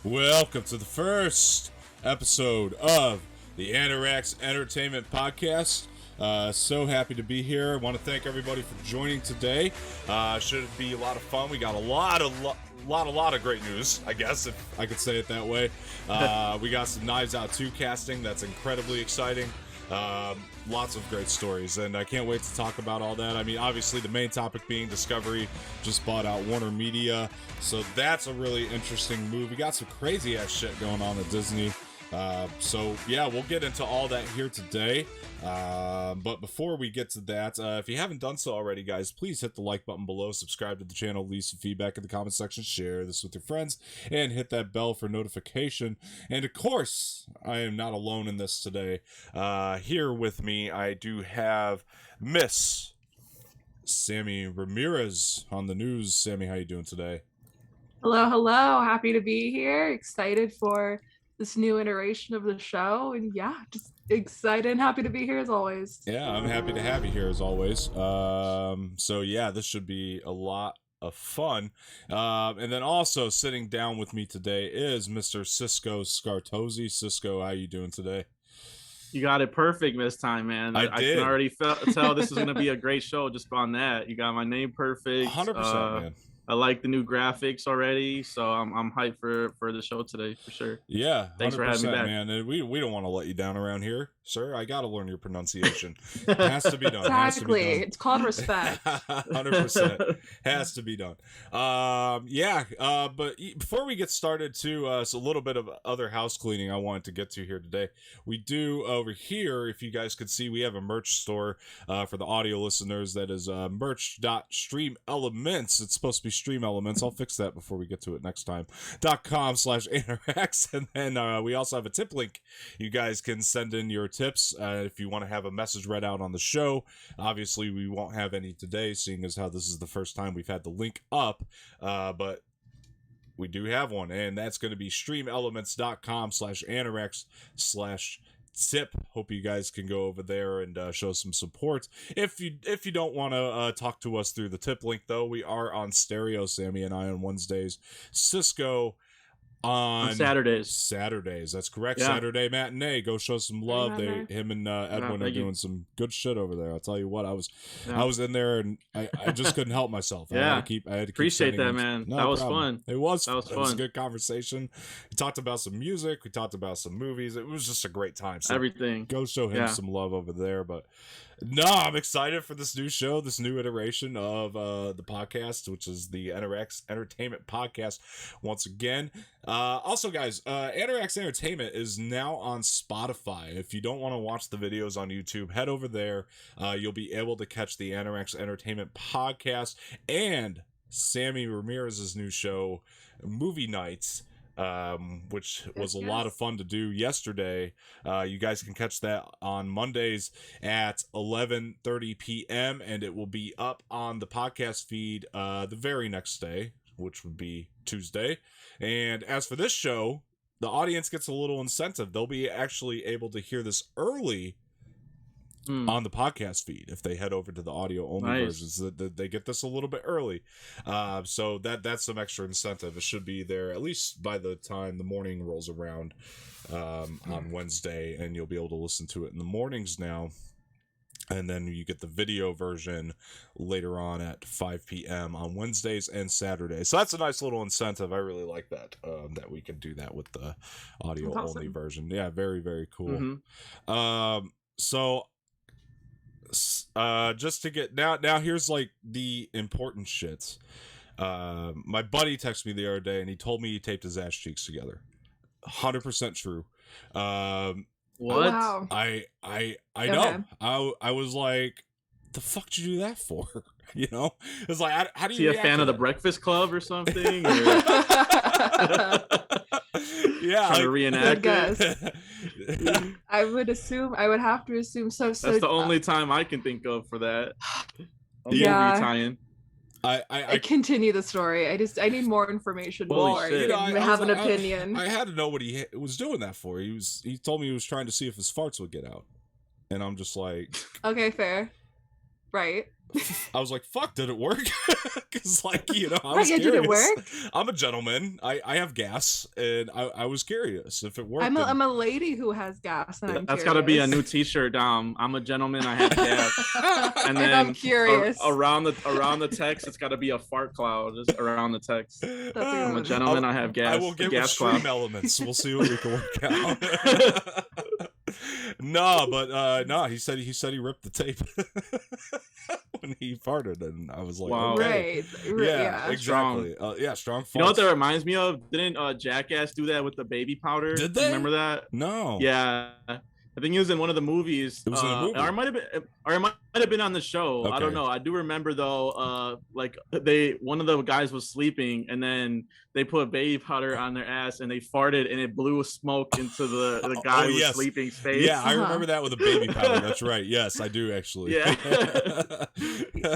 Welcome to the first episode of the Anorak Entertainment Podcast. So happy to be here. I want to thank everybody for joining today. Should be a lot of fun. We got a lot of great news, I guess, if I could say it that way. We got some Knives Out 2 casting that's incredibly exciting. Lots of great stories, and I can't wait to talk about all that. I mean, obviously the main topic being Discovery just bought out Warnermedia, so that's a really interesting move. We got some crazy ass shit going on at Disney. So yeah, we'll get into all that here today. But before we get to that, if you haven't done so already, guys, please hit the like button below, subscribe to the channel, leave some feedback in the comment section, share this with your friends, and hit that bell for notification. And of course, I am not alone in this today. Here with me, I do have Miss Samee Ramirez on the news. Samee, how you doing today? Hello. Happy to be here. Excited for this new iteration of the show. And yeah, just excited and happy to be here as always. Yeah, I'm happy to have you here as always. So yeah, this should be a lot of fun. And then also sitting down with me today is Mr. Cisco Scartozzi. Cisco, how you doing today? You got it perfect this time, man. I can already tell this is going to be a great show just on that. You got my name perfect. 100%, man. I like the new graphics already, so I'm hyped for the show today for sure. Yeah, thanks for having me back, man. And we don't want to let you down around here, sir. I got to learn your pronunciation. It has to be done. Exactly. It's called respect. 100% has to be done. But before we get started, it's a little bit of other house cleaning I wanted to get to here today. We do over here, if you guys could see, we have a merch store for the audio listeners. That is merch.streamelements. It's supposed to be Stream Elements. I'll fix that before we get to it next time. .com/Anorak. And then we also have a tip link. You guys can send in your tips if you want to have a message read out on the show. Obviously, we won't have any today, seeing as how this is the first time we've had the link up. But we do have one, and that's going to be streamelements.com/Anorak/tip. Hope you guys can go over there and show some support. If you don't want to talk to us through the tip link, though, we are on stereo, Samee and I, on Wednesdays. Cisco on Saturdays. That's correct. Yeah. Saturday matinee. Go show some love. Him and Edwin are doing some good shit over there. I'll tell you what. I was in there and I just couldn't help myself. I had to keep appreciate that, man. No that was problem. Fun. It was fun. It was a good conversation. We talked about some music. We talked about some movies. It was just a great time. So everything. Go show him some love over there. But no, I'm excited for this new show, this new iteration of the podcast, which is the Anorak Entertainment Podcast once again. Also, guys, Anorak Entertainment is now on Spotify. If you don't want to watch the videos on YouTube, head over there. You'll be able to catch the Anorak Entertainment Podcast and Samee Ramirez's new show, Movie Nights, which was a lot of fun to do yesterday. You guys can catch that on Mondays at 11:30 p.m. and it will be up on the podcast feed the very next day, which would be Tuesday. And as for this show, the audience gets a little incentive. They'll be actually able to hear this early on the podcast feed if they head over to the audio only versions. They get this a little bit early, so that's some extra incentive. It should be there at least by the time the morning rolls around on Wednesday, and you'll be able to listen to it in the mornings now. And then you get the video version later on at 5 p.m. on Wednesdays and Saturdays. So that's a nice little incentive. I really like that, that we can do that with the audio only version. Yeah, very, very cool. So just to get now here's like the important shit. My buddy texted me the other day and he told me he taped his ass cheeks together. 100% true. What? Wow. I know. I was like, the fuck did you do that for? You know, it's like, how do you? Is he a fan of the Breakfast Club or something? Or... yeah, trying to reenact it. I would have to assume so. That's the only time I can think of for that. Tie-in. I continue the story. I need more information. Shit. I have an opinion. I had to know what he was doing that for. He told me he was trying to see if his farts would get out, and I'm just like, okay, fair. Right. I was like, fuck, did it work? Because, like, you know, I was curious. Did it work? I'm a gentleman. I have gas, and I was curious if it worked. I'm a lady who has gas, and that's got to be a new T-shirt. I'm a gentleman. I have gas. And then I'm curious. Around the text, it's got to be a fart cloud just around the text. I'm a gentleman. I have gas. I will get gas extreme cloud. elements. We'll see what we can work out. No, he said he ripped the tape when he farted, and I was like, wow. Okay. Right. Yeah, exactly. Strong farts. You know what that reminds me of? Didn't Jackass do that with the baby powder? Did they? Remember that? No. Yeah. I think it was in one of the movies. It was in a movie. Or it might have been on the show. Okay. I don't know. I do remember though, like one of the guys was sleeping and then they put baby powder on their ass and they farted and it blew smoke into the guy who was sleeping's face. Yeah, I remember that with a baby powder. That's right. Yes, I do actually. Yeah.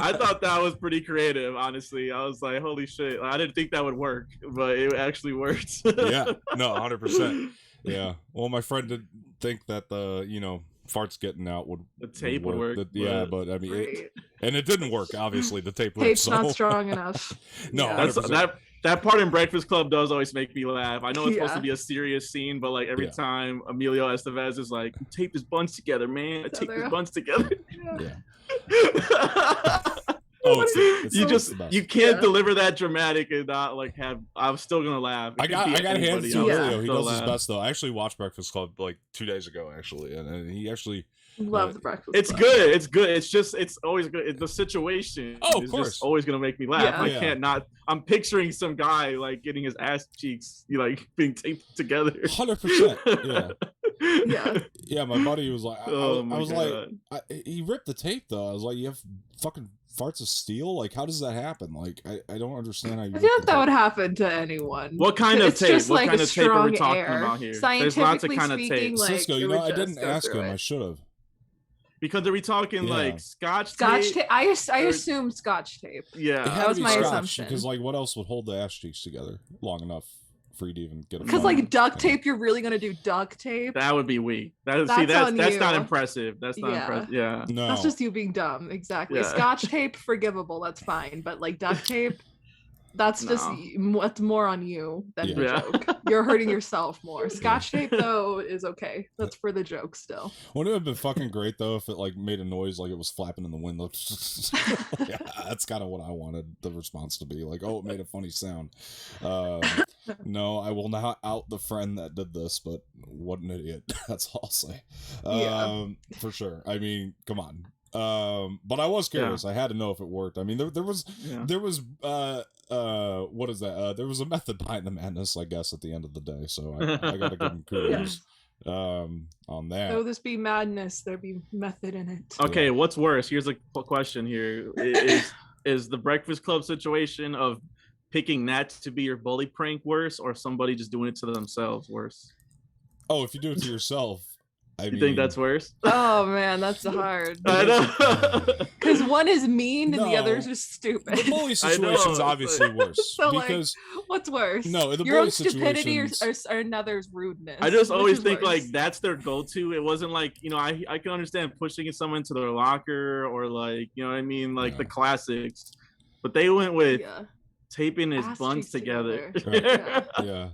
I thought that was pretty creative, honestly. I was like, holy shit. I didn't think that would work, but it actually worked. Yeah. No, 100%. Yeah. Well, my friend did think that the, you know, farts getting out would the tape would work. Yeah, but I mean, it didn't work. Obviously, the tape. Tape's not strong enough. No, yeah. That part in Breakfast Club does always make me laugh. I know it's supposed to be a serious scene, but like every time Emilio Estevez is like, "Tape his buns together, man. Tape his buns together." Yeah. You can't deliver that dramatic and not like have. I'm still gonna laugh. I got hands to Emilio. He does his laugh. best though. I actually watched Breakfast Club like 2 days ago, actually, and he actually love the Breakfast It's Club. good. It's good. It's always good. The situation is just always gonna make me laugh. Yeah. I can't not. I'm picturing some guy like getting his ass cheeks like being taped together. 100%. Yeah. Yeah, my buddy was like, I was God. like, he ripped the tape though. I was like, you have fucking farts of steel? Like, how does that happen? Like, I don't understand how you. I feel like that would happen to anyone. What kind of tape? Just what like kind of tape are we talking air. about here? There's lots of kind of tape. Like, Cisco, you know, I didn't ask him. I should have. Because are we talking like Scotch tape? I assume Scotch tape. Yeah, that was my assumption. Because like, what else would hold the ass cheeks together long enough for you to even get? Because like duct tape, you're really gonna do duct tape? That would be weak. That's not impressive. That's not impressive. Yeah, no, that's just you being dumb. Exactly. Yeah. Scotch tape, forgivable. That's fine. But like duct tape. That's just what's more on you than the joke. You're hurting yourself more. Scotch tape though is okay. That's for the joke still. Wouldn't it have been fucking great though if it like made a noise like it was flapping in the wind? Yeah, that's kind of what I wanted the response to be. Like, oh, it made a funny sound. No, I will not out the friend that did this, but what an idiot. That's all I'll say. For sure. I mean, come on. But I was curious. I had to know if it worked. I mean, there was what is that? There was a method behind the madness, I guess, at the end of the day. So I gotta give him kudos on that. Though this be madness, there be method in it. Okay, what's worse? Here's a question here. Is the Breakfast Club situation of picking that to be your bully prank worse, or somebody just doing it to themselves worse? Oh, if you do it to yourself. You think that's worse? Oh man, that's hard. I know. Because one is mean and the other is just stupid. The bully situation is obviously worse. So because like, what's worse? No, the your own stupidity or another's rudeness. I just always think like that's their go-to. It wasn't like, you know, I can understand pushing someone to their locker or like, you know what I mean, like the classics, but they went with taping his buns together. Yeah.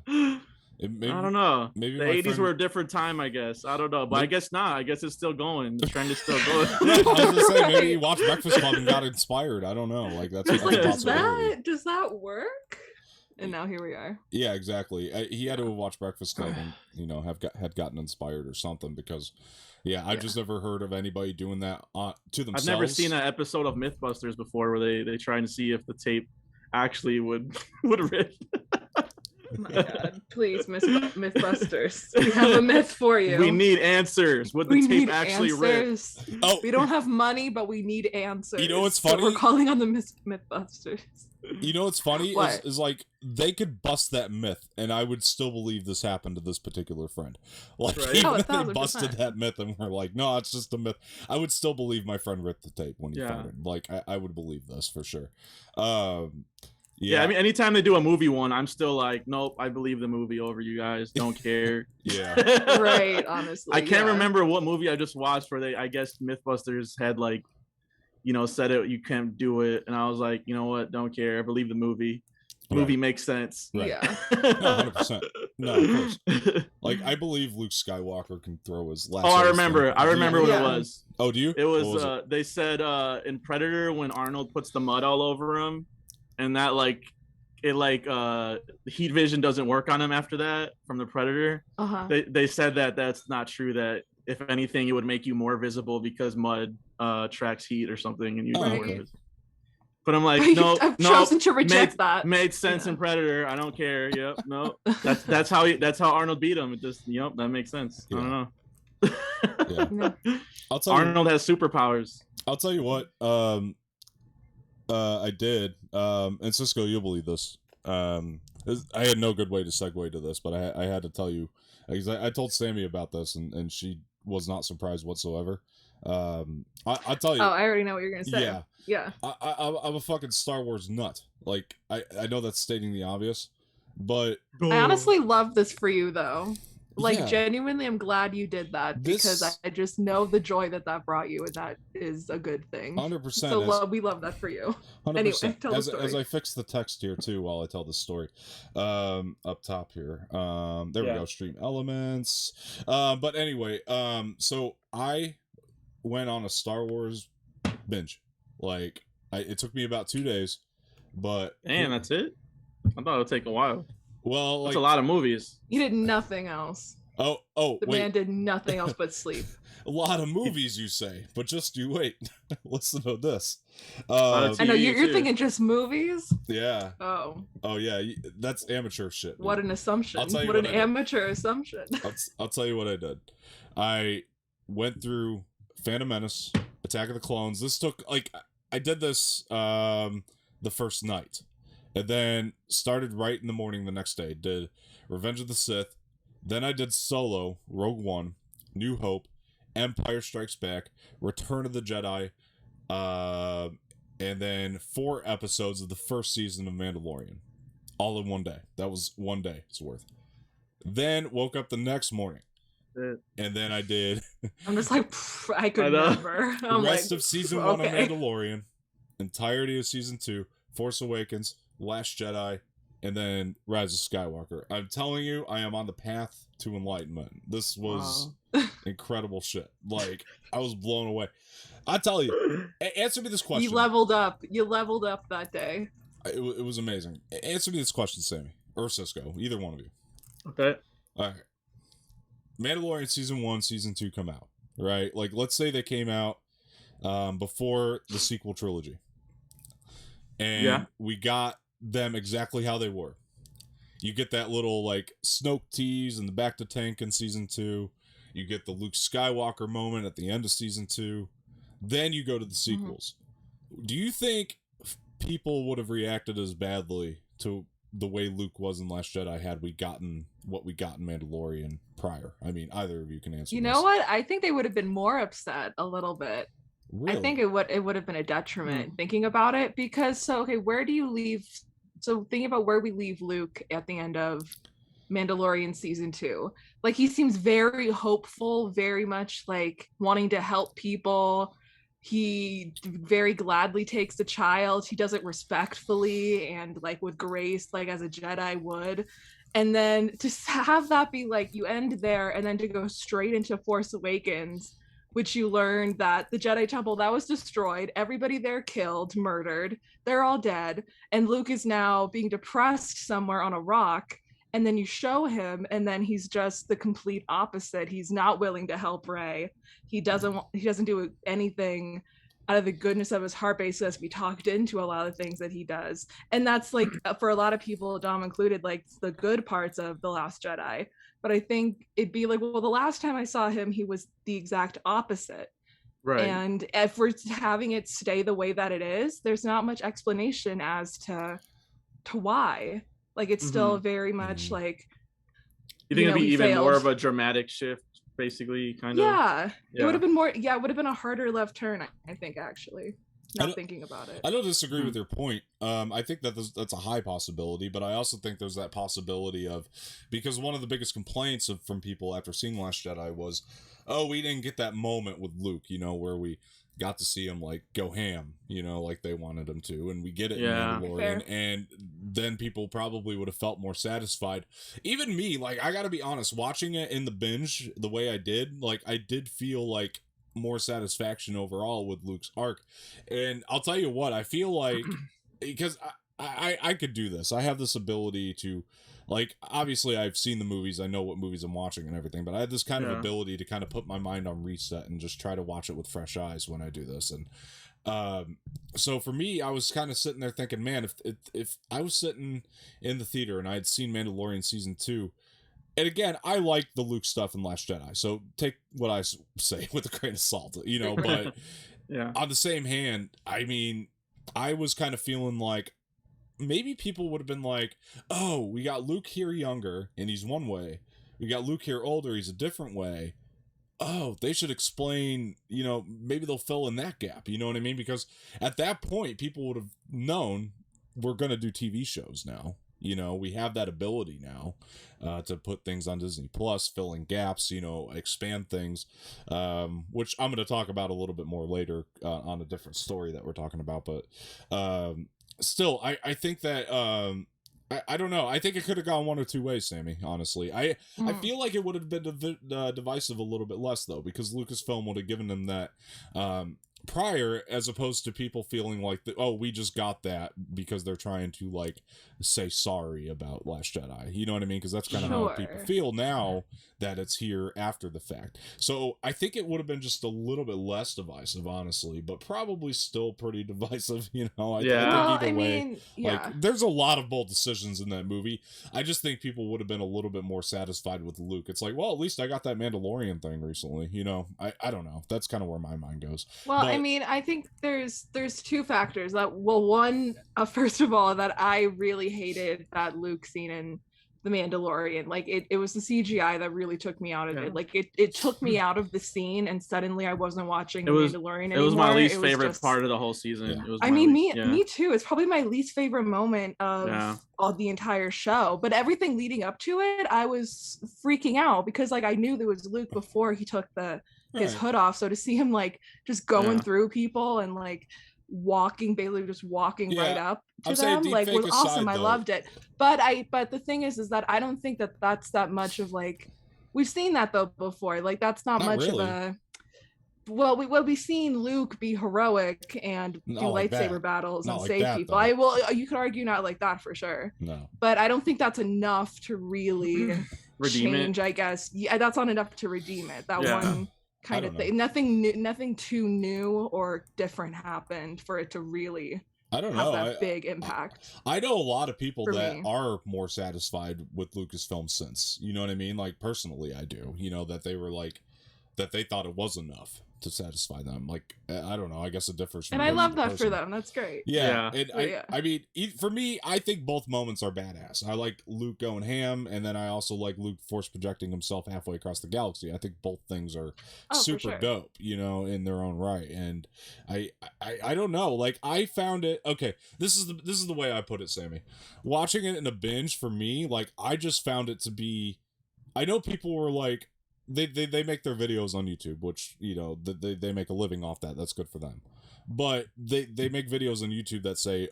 Maybe, I don't know. Maybe the 80s were a different time, I guess. I don't know, but I guess not. I guess it's still going. The trend is still going. I was gonna say maybe he watched Breakfast Club and got inspired. I don't know. Like that's a possibility. Does that work? And now here we are. Yeah, exactly. He had to watch Breakfast Club and had gotten inspired or something because. Yeah, I've just never heard of anybody doing that to themselves. I've never seen an episode of Mythbusters before where they trying to see if the tape actually would rip. Oh my God, please, Mythbusters. We have a myth for you. We need answers. Would the tape actually rip? Oh, we don't have money, but we need answers. You know what's funny? So we're calling on the Mythbusters. You know what's funny is like they could bust that myth, and I would still believe this happened to this particular friend. Like even if they busted that myth, and we're like, no, it's just a myth. I would still believe my friend ripped the tape when he found it. Like I would believe this for sure. Yeah, I mean, anytime they do a movie one, I'm still like, nope, I believe the movie over you guys. Don't care. Right, honestly. I can't remember what movie I just watched where I guess Mythbusters had like said it, you can't do it, and I was like, you know what, don't care, I believe the movie. Movie makes sense. Right. Yeah. No, 100%. No, of course. Like, I believe Luke Skywalker can throw his last. I remember what it was. Oh, do you? It was they said in Predator when Arnold puts the mud all over him, and that the heat vision doesn't work on him after that from the Predator. They said that that's not true, that if anything it would make you more visible because mud tracks heat or something, and you more visible. But I'm like, I've chosen to reject that. Made sense in Predator. I don't care. Yep, no. That's how Arnold beat him. It just, that makes sense. Yeah. I don't know. I'll tell Arnold has superpowers. I'll tell you what. I did. And Cisco, you'll believe this. I had no good way to segue to this, but I had to tell you, because I told Samee about this, and she was not surprised whatsoever. I'll tell you. Oh, I already know what you're gonna say. Yeah. I'm a fucking Star Wars nut. Like, I know that's stating the obvious, but I honestly love this for you, though. Like, genuinely, I'm glad you did that, because I just know the joy that brought you, and that is a good thing. 100%. So we love that for you. 100%. Anyway, tell the story. As I fix the text here too while I tell the story, up top here. There we go. Stream elements. But anyway, so I went on a Star Wars binge. Like, it took me about 2 days, but damn, that's it. I thought it would take a while. Well, that's a lot of movies. You did nothing else. The man did nothing else but sleep. A lot of movies, you say, but just you wait. Listen to this. I know you're thinking just movies. Yeah. Oh yeah, that's amateur shit. What an assumption. What an amateur assumption. I'll tell you what I did. I went through Phantom Menace, Attack of the Clones. This took, I did this the first night, and then started right in the morning the next day. Did Revenge of the Sith, then I did Solo, Rogue One, New Hope, Empire Strikes Back, Return of the Jedi, and then 4 episodes of the first season of Mandalorian, all in one day. That was 1 day's worth. Then woke up the next morning. And then I did. I'm just like, I could never. The rest of season 1 of Mandalorian, entirety of season 2, Force Awakens, Last Jedi, and then Rise of Skywalker. I'm telling you, I am on the path to enlightenment. This was incredible shit. Like, I was blown away. I tell you, answer me this question. You leveled up. You leveled up that day. It was amazing. Answer me this question, Samee or Cisco, either one of you. Okay. All right. Mandalorian season 1, season 2 come out, right? Like, let's say they came out before the sequel trilogy, and we got them exactly how they were. You get that little Snoke tease in the back to tank in season 2. You get the Luke Skywalker moment at the end of season 2. Then you go to the sequels. Mm-hmm. Do you think people would have reacted as badly to the way Luke was in Last Jedi had we gotten what we got in Mandalorian prior? I mean, either of you can answer. You know what? I think they would have been more upset a little bit. Really? I think it would have been a detriment thinking about it, because where do you leave? So thinking about where we leave Luke at the end of Mandalorian season 2, like, he seems very hopeful, very much wanting to help people. He very gladly takes the child. He does it respectfully and with grace, as a Jedi would. And then to have that be you end there, and then to go straight into Force Awakens, which you learned that the Jedi Temple that was destroyed, everybody there killed, murdered, they're all dead, and Luke is now being depressed somewhere on a rock. And then you show him, and then he's just the complete opposite. He's not willing to help Rey. He doesn't do anything out of the goodness of his heart, basically, as we talked into a lot of things that he does. And that's for a lot of people, Dom included, the good parts of The Last Jedi. But I think it'd be the last time I saw him, he was the exact opposite. Right. And if we're having it stay the way that it is, there's not much explanation as to why. It's still very much you think it'd be even failed. More of a dramatic shift, basically, kind of? Yeah. It would have been more. Yeah, it would have been a harder left turn, I think, actually. Not thinking about it. I don't disagree with your point. I think that that's a high possibility, but I also think there's that possibility of, because one of the biggest complaints from people after seeing Last Jedi was, we didn't get that moment with Luke, where we got to see him like go ham, like they wanted him to, and we get it in Yeah. Mandalorian, and then people probably would have felt more satisfied. Even me, like, I gotta be honest, watching it in the binge the way I did, like, I did feel like more satisfaction overall with Luke's arc. And I'll tell you what, I feel like, because I could do this. I have this ability to, like, obviously I've seen the movies, I know what movies I'm watching and everything, but I have this kind of ability to kind of put my mind on reset and just try to watch it with fresh eyes when I do this. And so for me, I was kind of sitting there thinking, man, if I was sitting in the theater and I had seen Mandalorian season 2, and again, I like the Luke stuff in Last Jedi, so take what I say with a grain of salt, but on the same hand, I mean, I was kind of feeling like maybe people would have been like, oh, we got Luke here younger, and he's one way. We got Luke here older, he's a different way. Oh, they should explain, maybe they'll fill in that gap, you know what I mean? Because at that point, people would have known we're going to do TV shows now. We have that ability now to put things on Disney Plus, fill in gaps, expand things, which I'm going to talk about a little bit more later on a different story that we're talking about. But still, I think that I don't know. I think it could have gone one or two ways, Samee, honestly. I feel like it would have been divisive a little bit less, though, because Lucasfilm would have given them that prior, as opposed to people feeling like, we just got that because they're trying to, like, say sorry about Last Jedi. You know what I mean? Because that's kind of how people feel now that it's here after the fact. So I think it would have been just a little bit less divisive, honestly, but probably still pretty divisive, I think either way, like, there's a lot of bold decisions in that movie. I just think people would have been a little bit more satisfied with Luke. It's like, well, at least I got that Mandalorian thing recently, I don't know. That's kind of where my mind goes. Well, but, I mean, I think there's two factors that, one, first of all, that I really hated that Luke scene in The Mandalorian. Like, it was the CGI that really took me out of it. Like, it took me out of the scene, and suddenly I wasn't watching The Mandalorian anymore. It was my least favorite part of the whole season. It was me too. It's probably my least favorite moment of the entire show. But everything leading up to it, I was freaking out because, like, I knew there was Luke before he took his hood off. So to see him, like, just going through people and, like, basically just walking right up to them, like, was awesome. I loved it. But the thing is that I don't think that that's that much of, like, we've seen that though before. Like, that's not much really. Of a we've seen Luke be heroic and do lightsaber battles and save people. You could argue not like that for sure. No, but I don't think that's enough to really change. I guess that's not enough to redeem it. That one kind of thing. Nothing too new or different happened for it to really have that big impact. I know a lot of people that are more satisfied with Lucasfilm since. You know what I mean? Like, personally, I do. That they were like, that they thought it was enough to satisfy them. Like, I don't know, I guess it differs from, and I love that for them. That's great. I mean, for me, I think both moments are badass. I like Luke going ham, and then I also like Luke force projecting himself halfway across the galaxy. I think both things are super dope, in their own right. And I don't know, like, I found it okay. This is the way I put it, Samee. Watching it in a binge, for me, like, I just found it to be, I know people were like, they make their videos on YouTube, which, they make a living off that. That's good for them. But they make videos on YouTube that say,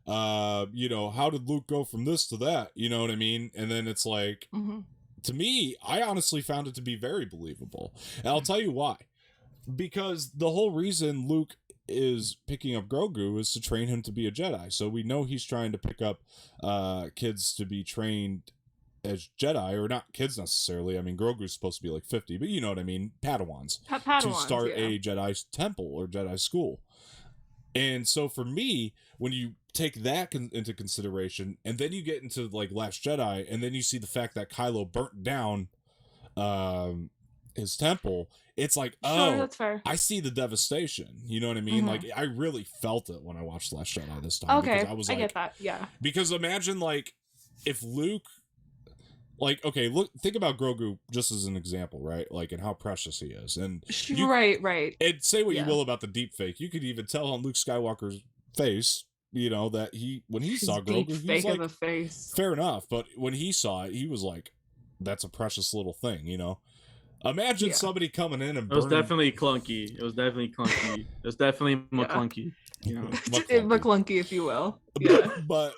how did Luke go from this to that? You know what I mean? And then it's like, to me, I honestly found it to be very believable. And I'll tell you why. Because the whole reason Luke is picking up Grogu is to train him to be a Jedi. So we know he's trying to pick up kids to be trained as Jedi, or not kids necessarily. I mean, Grogu's supposed to be like 50, but you know what I mean, Padawans to start a Jedi temple or Jedi school. And so for me, when you take that into consideration, and then you get into, like, Last Jedi, and then you see the fact that Kylo burnt down his temple, it's like, that's fair. I see the devastation. You know what I mean? Like, I really felt it when I watched Last Jedi this time. Okay, because I was like, get that. Yeah. Because imagine, like, if Luke, like, okay, look, think about Grogu just as an example, right? Like, and how precious he is. And right. And say what you will about the deep fake. You could even tell on Luke Skywalker's face, that when he saw Grogu, he was like, of a face. Fair enough, but when he saw it, he was like, that's a precious little thing, Imagine somebody coming in and It was burning... definitely clunky. It was definitely McClunky. You know, McClunky, if you will. Yeah. But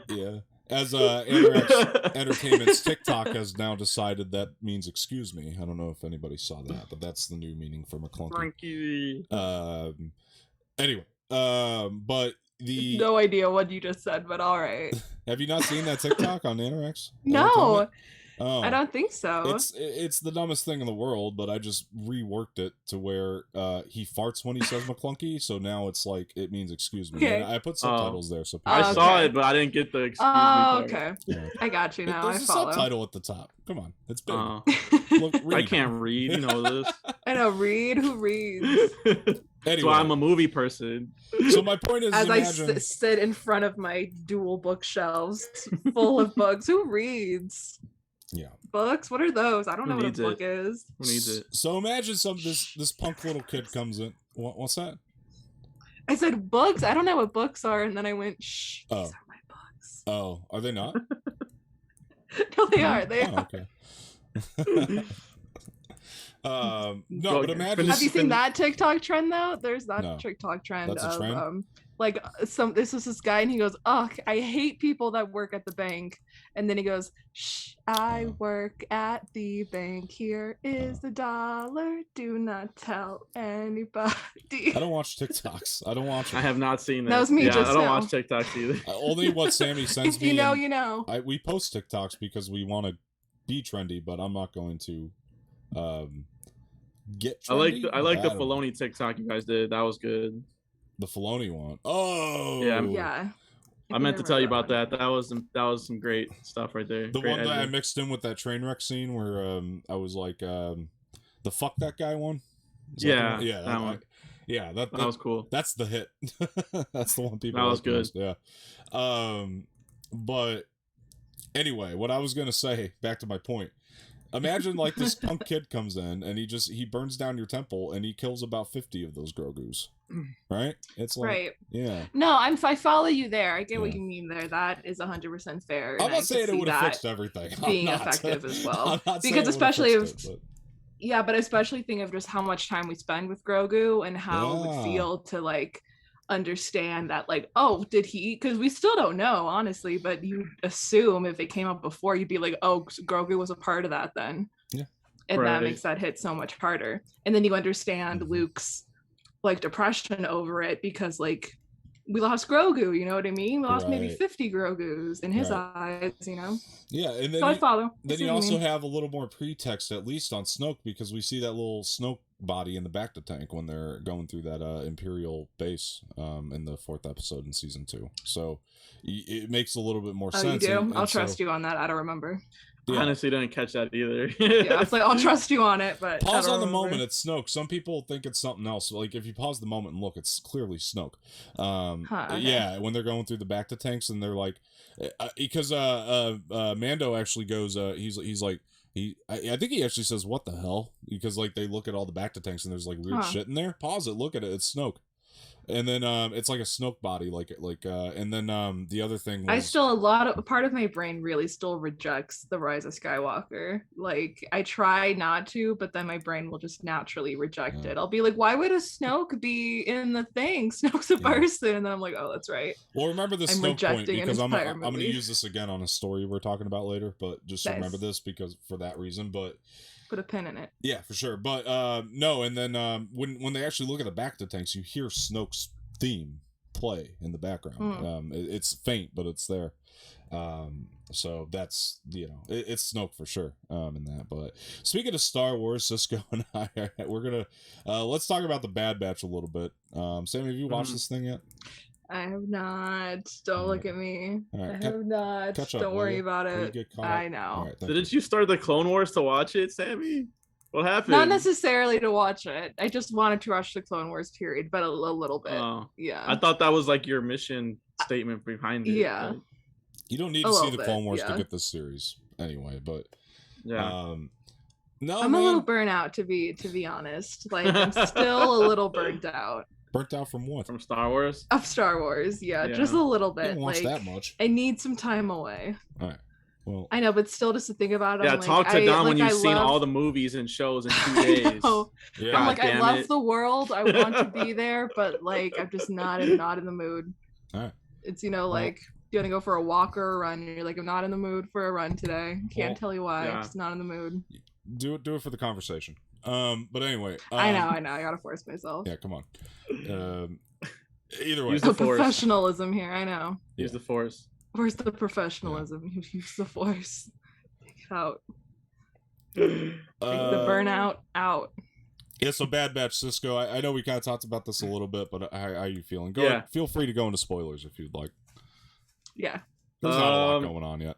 yeah, as Anorak Entertainment's TikTok has now decided that means excuse me. I don't know if anybody saw that, but that's the new meaning for McClunky. Anyway, but the no idea what you just said, but all right. Have you not seen that TikTok on Anorak's? No. Oh, I don't think so. It's the dumbest thing in the world, but I just reworked it to where he farts when he says McClunky, so now it's like it means excuse me. Okay. And I put subtitles there, so I saw it, but I didn't get the excuse me part. Okay. Yeah. I got you now. There's I a follow. subtitle at the top. Come on, it's big. Look, I can't read. You know this. I know. Read. Who reads? Anyway, so I'm a movie person. So my point is, as imagine... I sit in front of my dual bookshelves full of books. Who reads? Yeah. Books? What are those? I don't know what a book is. Who needs it? So imagine this punk little kid comes in. What's that? I said books. I don't know what books are, and then I went, shh. These are my books. Oh, are they not? No, they are. They are. Okay. No, but imagine. Have you seen that TikTok trend though? There's that TikTok trend That's a trend? like this was this guy and he goes, "Oh, I hate people that work at the bank." And then he goes, "Shh, I work at the bank. Here is the dollar. Do not tell anybody." I don't watch TikToks. I don't watch them. I have not seen that. That was me just I don't now. watch TikToks either. Only what Samee sends if me. You know. We post TikToks because we want to be trendy, but I'm not going to get trendy. I like the Filoni TikTok you guys did. That was good. The Filoni one. Oh yeah. I meant to tell you about that. That was some great stuff right there. The one that I mixed in with that train wreck scene where I was like the fuck that guy one. Yeah, that one. Yeah, that was cool. That's the hit. That's the one people. That was good. Most, yeah. But anyway, what I was gonna say, back to my point. Imagine like this punk kid comes in and he burns down your temple and he kills about 50 of those Grogus. Right? It's like right. Yeah. No, I follow you there. I get what you mean there. That is 100% fair. I'm not saying it would have fixed everything. Being effective as well. Because especially if yeah, but especially think of just how much time we spend with Grogu and how it would feel to like understand that like, oh, did he, because we still don't know honestly, but you assume if it came up before you'd be like, oh, Grogu was a part of that then. And that makes that hit so much harder. And then you understand Luke's like depression over it because like we lost Grogu, you know what I mean? We lost maybe 50 Grogus in his eyes, you know? Yeah, and then so I follow. Then you also have a little more pretext, at least on Snoke, because we see that little Snoke body in the back of the tank when they're going through that Imperial base in the 4th episode in season 2. So it makes a little bit more sense. You do? I'll trust you on that. I don't remember. Yeah. Honestly, didn't catch that either. Yeah, I was like, I'll trust you on it, but pause on the moment. It's Snoke. Some people think it's something else. Like if you pause the moment and look, it's clearly Snoke. Okay. Yeah, when they're going through the back to tanks and they're like, because Mando actually goes, he's like. I think he actually says, "What the hell?" Because like they look at all the back to tanks and there's like weird shit in there. Pause it, look at it. It's Snoke, and then it's like a Snoke body, and then the other thing was, part of my brain really still rejects the Rise of Skywalker. Like I try not to, but then my brain will just naturally reject it. I'll be like, why would a Snoke be in the thing? Snoke's a person, and then I'm like, oh, that's right. Well, remember this Snoke point because I'm going to use this again on a story we're talking about later, but just remember this because for that reason, but. Put a pin in it. Yeah, for sure. But no, and then when they actually look at the back of the tanks, you hear Snoke's theme play in the background. It's faint, but it's there. So that's, it's Snoke for sure in that. But speaking of Star Wars, Cisco and I, we're gonna let's talk about the Bad Batch a little bit. Samee, have you watched this thing yet? I have not. Don't look at me. Right. I have not. Don't worry about it. I know. Right, didn't you start the Clone Wars to watch it, Samee? What happened? Not necessarily to watch it. I just wanted to watch the Clone Wars period, but a little bit. Yeah. I thought that was like your mission statement behind it. Yeah. But... You don't need to see the Clone Wars to get this series anyway, but yeah. No, I'm a little burnt out to be honest. Like I'm still a little burnt out. Burnt out from what? From Star Wars? Of Star Wars, yeah. Just a little bit. Didn't watch that much. I need some time away. All right. Well, I know, but still, just to think about it. Yeah, talk to Don when you've seen all the movies and shows in 2 days. Yeah. I'm like, I love the world. I want to be there, but like, I'm just not in the mood. All right. It's like you want to go for a walk or a run. And you're like, I'm not in the mood for a run today. Can't tell you why. I'm just not in the mood. Do it for the conversation. But anyway, I know. I gotta force myself. Yeah, come on. Either way, use the professionalism here. I know. Use the force. Where's the professionalism? Yeah. Use the force. Take it out. Take the burnout out. Yeah, so Bad Batch, Cisco. I know we kind of talked about this a little bit, but how are you feeling? Feel free to go into spoilers if you'd like. Yeah. There's not a lot going on yet.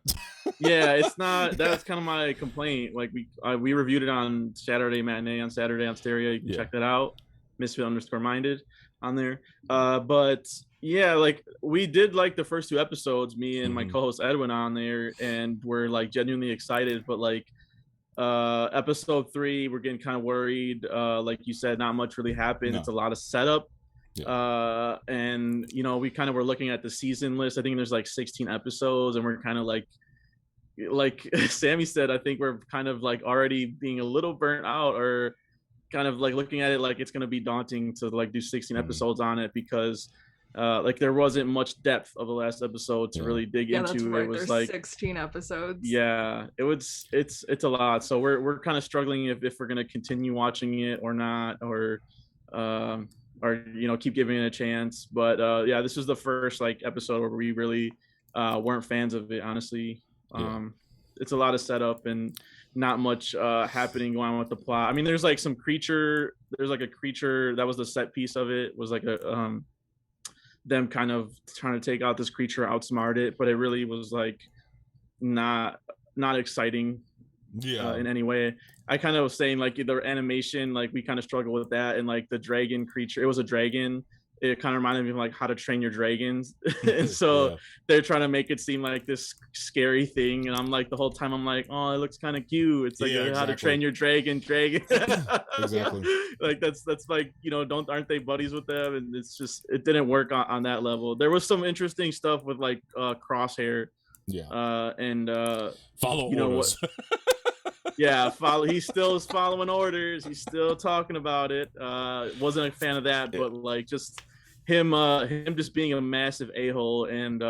Yeah, it's not. That's kind of my complaint. Like we reviewed it on Saturday Matinee on Saturday on Stereo. You can check that out. Misfit_minded on there. But yeah, like we did like the first 2 episodes. Me and my co-host Edwin on there, and we're like genuinely excited. But like episode 3, we're getting kind of worried. Like you said, not much really happened. No. It's a lot of setup. Yeah. And we kind of were looking at the season list. I think there's like 16 episodes, and we're kind of like Samee said, I think we're kind of like already being a little burnt out, or kind of like looking at it like it's going to be daunting to like do 16 episodes on it, because like there wasn't much depth of the last episode to really dig into. That's right. It was There's like 16 episodes. Yeah, it's a lot. So we're kind of struggling if we're going to continue watching it or not, or keep giving it a chance. But yeah, this was the first like episode where we really weren't fans of it, honestly. It's a lot of setup and not much happening going on with the plot. I mean, there's like a creature that was the set piece of it, was like a them kind of trying to take out this creature, outsmart it, but it really was like not exciting in any way. I kind of was saying like the animation, like we kind of struggle with that, and like the dragon creature, it was a dragon. It kind of reminded me of like How to Train Your Dragons. And so they're trying to make it seem like this scary thing, and I'm like the whole time I'm like, oh, it looks kind of cute. It's like How to Train Your Dragon. Exactly. Like that's like aren't they buddies with them? And it's just, it didn't work on that level. There was some interesting stuff with like Crosshair. And follow orders. Yeah, he still is following orders. He's still talking about it. Wasn't a fan of that, but like just him just being a massive a-hole and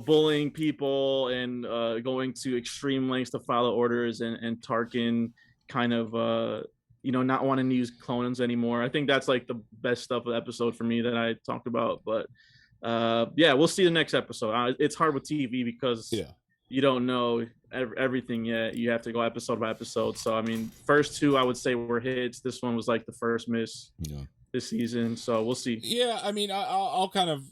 bullying people and going to extreme lengths to follow orders, and Tarkin kind of not wanting to use clones anymore. I think that's like the best stuff of the episode for me that I talked about. But yeah, we'll see the next episode. It's hard with TV because you don't know everything yet. You have to go episode by episode. So I mean, first 2 I would say were hits. This one was like the first miss this season. So we'll see. Yeah, I mean, I'll kind of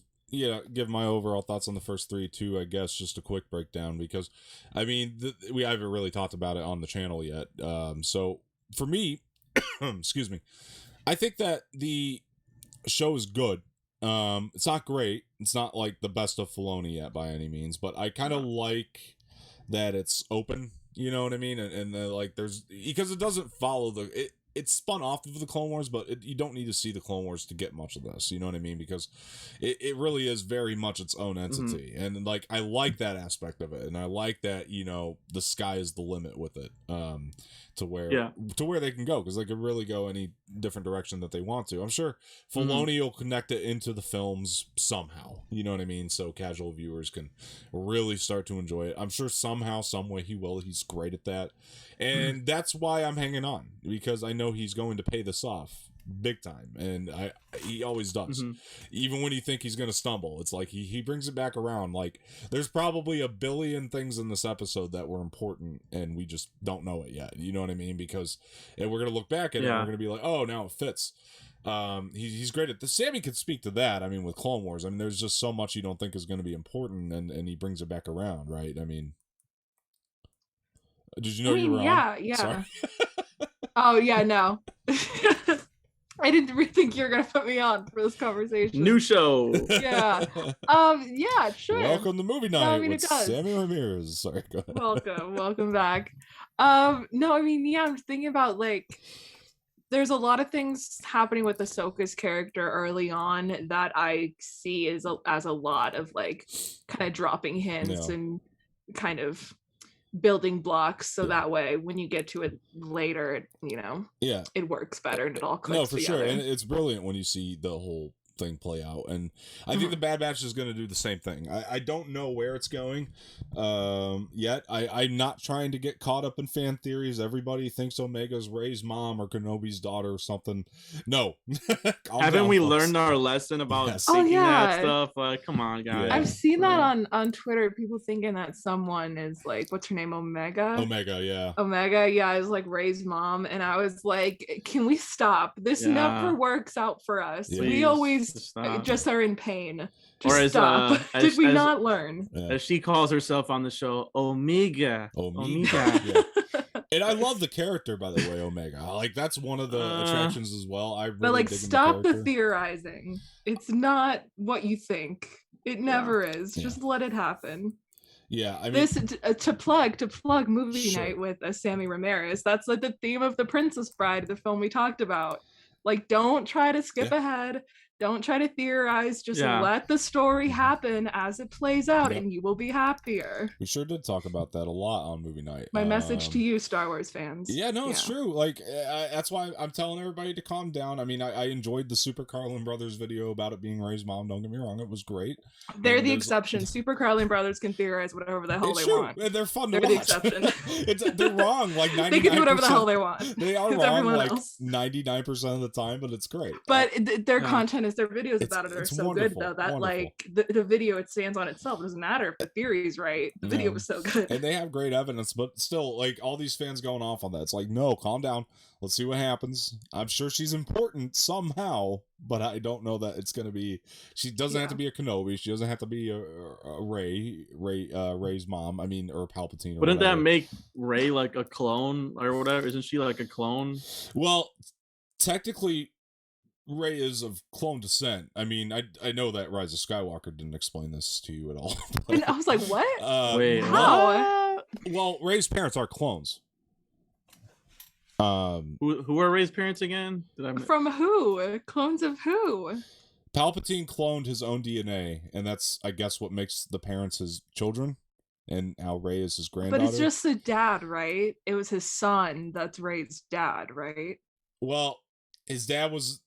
give my overall thoughts on the first 3 too. I guess just a quick breakdown, because I mean we haven't really talked about it on the channel yet. So for me, excuse me, I think that the show is good. It's not great. It's not like the best of Filoni yet by any means, but I kind of like that it's open, you know what I mean? And like there's, because it doesn't follow it's spun off of the Clone Wars, but you don't need to see the Clone Wars to get much of this, you know what I mean? Because it really is very much its own entity. And like I like that aspect of it, and I like that the sky is the limit with it, to where they can go, because they could really go any different direction that they want to. I'm sure Filoni will connect it into the films somehow, you know what I mean, so casual viewers can really start to enjoy it. I'm sure somehow, some way he will. He's great at that, and that's why I'm hanging on, because I know he's going to pay this off big time, and he always does. Even when you think he's gonna stumble, it's like he brings it back around. Like there's probably a billion things in this episode that were important, and we just don't know it yet, you know what I mean? Because we're gonna look back at it and we're gonna be like, oh, now it fits. He's great at this. Samee could speak to that. I mean, with Clone Wars, I mean, there's just so much you don't think is going to be important, and he brings it back around, right? I mean, did you know you were on? Yeah. Sorry. Oh yeah, no. I didn't really think you were gonna put me on for this conversation. New show. Yeah. Yeah, sure. Welcome to Movie Night with Samee Ramirez. Sorry, go ahead. Welcome back. No, I mean, I'm thinking about like there's a lot of things happening with Ahsoka's character early on that I see as a lot of like kind of dropping hints and kind of building blocks, so that way when you get to it later, it works better and it all clicks together. Sure. And it's brilliant when you see the whole thing play out, and I think the Bad Batch is going to do the same thing. I don't know where it's going yet. I'm not trying to get caught up in fan theories. Everybody thinks Omega's Rey's mom or Kenobi's daughter or something. No. Haven't we learned our lesson about thinking that stuff? Come on, guys. I've seen that on Twitter, people thinking that someone is like, what's her name, Omega, is like Rey's mom, and I was like, can we stop? This never works out for us. We always just are in pain. Just stop. Did we not learn? As she calls herself on the show, Omega. And I love the character, by the way, Omega. Like, that's one of the attractions as well. I really but like, stop the theorizing. It's not what you think. It never is. Just let it happen. Yeah, I mean, this to plug movie night with Samee Ramirez. That's like the theme of The Princess Bride, the film we talked about. Like, don't try to skip ahead. Don't try to theorize. Just let the story happen as it plays out, and you will be happier. We sure did talk about that a lot on movie night. My message to you, Star Wars fans. Yeah, no, it's true. Like, that's why I'm telling everybody to calm down. I mean, I enjoyed the Super Carlin Brothers video about it being Rey's mom. Don't get me wrong, it was great. They're the exception. Super Carlin Brothers can theorize whatever the hell they want. They're fun to watch. They're the exception. They're wrong. Like 99%. They can do whatever the hell they want. They are wrong like 99% of the time, but it's great. But their content is their videos about it are so good, though, that like the video, it stands on itself. It doesn't matter if the theory's right. The video was so good. And they have great evidence, but still, like, all these fans going off on that. It's like, no, calm down. Let's see what happens. I'm sure she's important somehow, but I don't know that it's going to be. She doesn't have to be a Kenobi. She doesn't have to be a Rey's mom. I mean, or Palpatine. Wouldn't that make Rey like a clone or whatever? Isn't she like a clone? Well, technically, Rey is of clone descent. I mean, I know that Rise of Skywalker didn't explain this to you at all. But, and I was like, what? Wait, how? Well, Rey's parents are clones. Who are Rey's parents again? From who? Clones of who? Palpatine cloned his own DNA, and that's, I guess, what makes the parents his children, and how Rey is his granddaughter. But it's just the dad, right? It was his son that's Rey's dad, right? Well, his dad was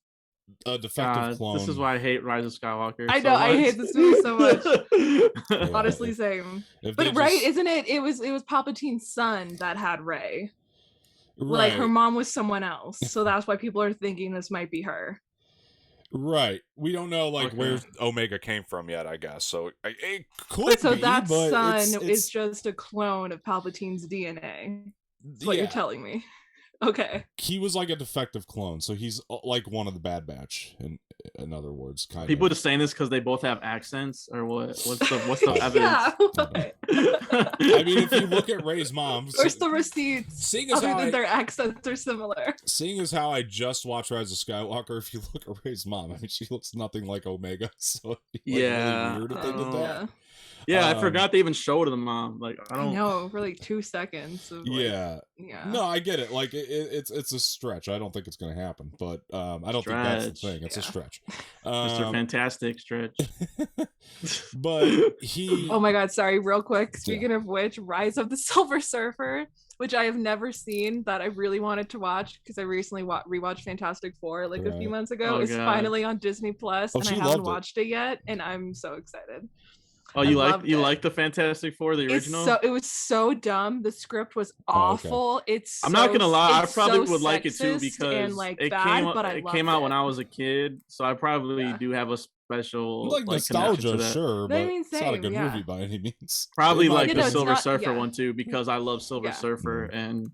a defective clone. This is why I hate Rise of Skywalker. I know, I hate this movie so much. Honestly, same. But right, isn't it? It was Palpatine's son that had Rey. Right. Like, her mom was someone else, so that's why people are thinking this might be her. Right. We don't know where Omega came from yet, I guess. So it could so be. So that but son it's is just a clone of Palpatine's DNA. That's what you're telling me. Okay. He was like a defective clone, so he's like one of the Bad Batch, in other words, kind People of. just saying this because they both have accents, or what? What's the evidence? I mean, if you look at Rey's mom, where's the receipts? Other than their accents are similar. Seeing as how I just watched Rise of Skywalker, if you look at Rey's mom, I mean, she looks nothing like Omega, so it'd be really weird if they did that. Yeah, I forgot they even showed the mom. Like, I know for like 2 seconds. Of, yeah. No, I get it. Like, it's a stretch. I don't think it's gonna happen, but I don't think that's the thing. It's a stretch. Mr. Fantastic stretch. But he. Oh my God! Sorry, real quick. Speaking of which, Rise of the Silver Surfer, which I have never seen, that I really wanted to watch because I recently rewatched Fantastic Four a few months ago. It's finally on Disney Plus, and I haven't watched it yet, and I'm so excited. Oh, you like the Fantastic Four, the original? It was so dumb. The script was awful. I'm not gonna lie, I probably would like it too because it came out when I was a kid, so I probably do have a special nostalgia, sure, but it's not a good movie by any means. Probably like the Silver Surfer one too, because I love Silver Surfer, and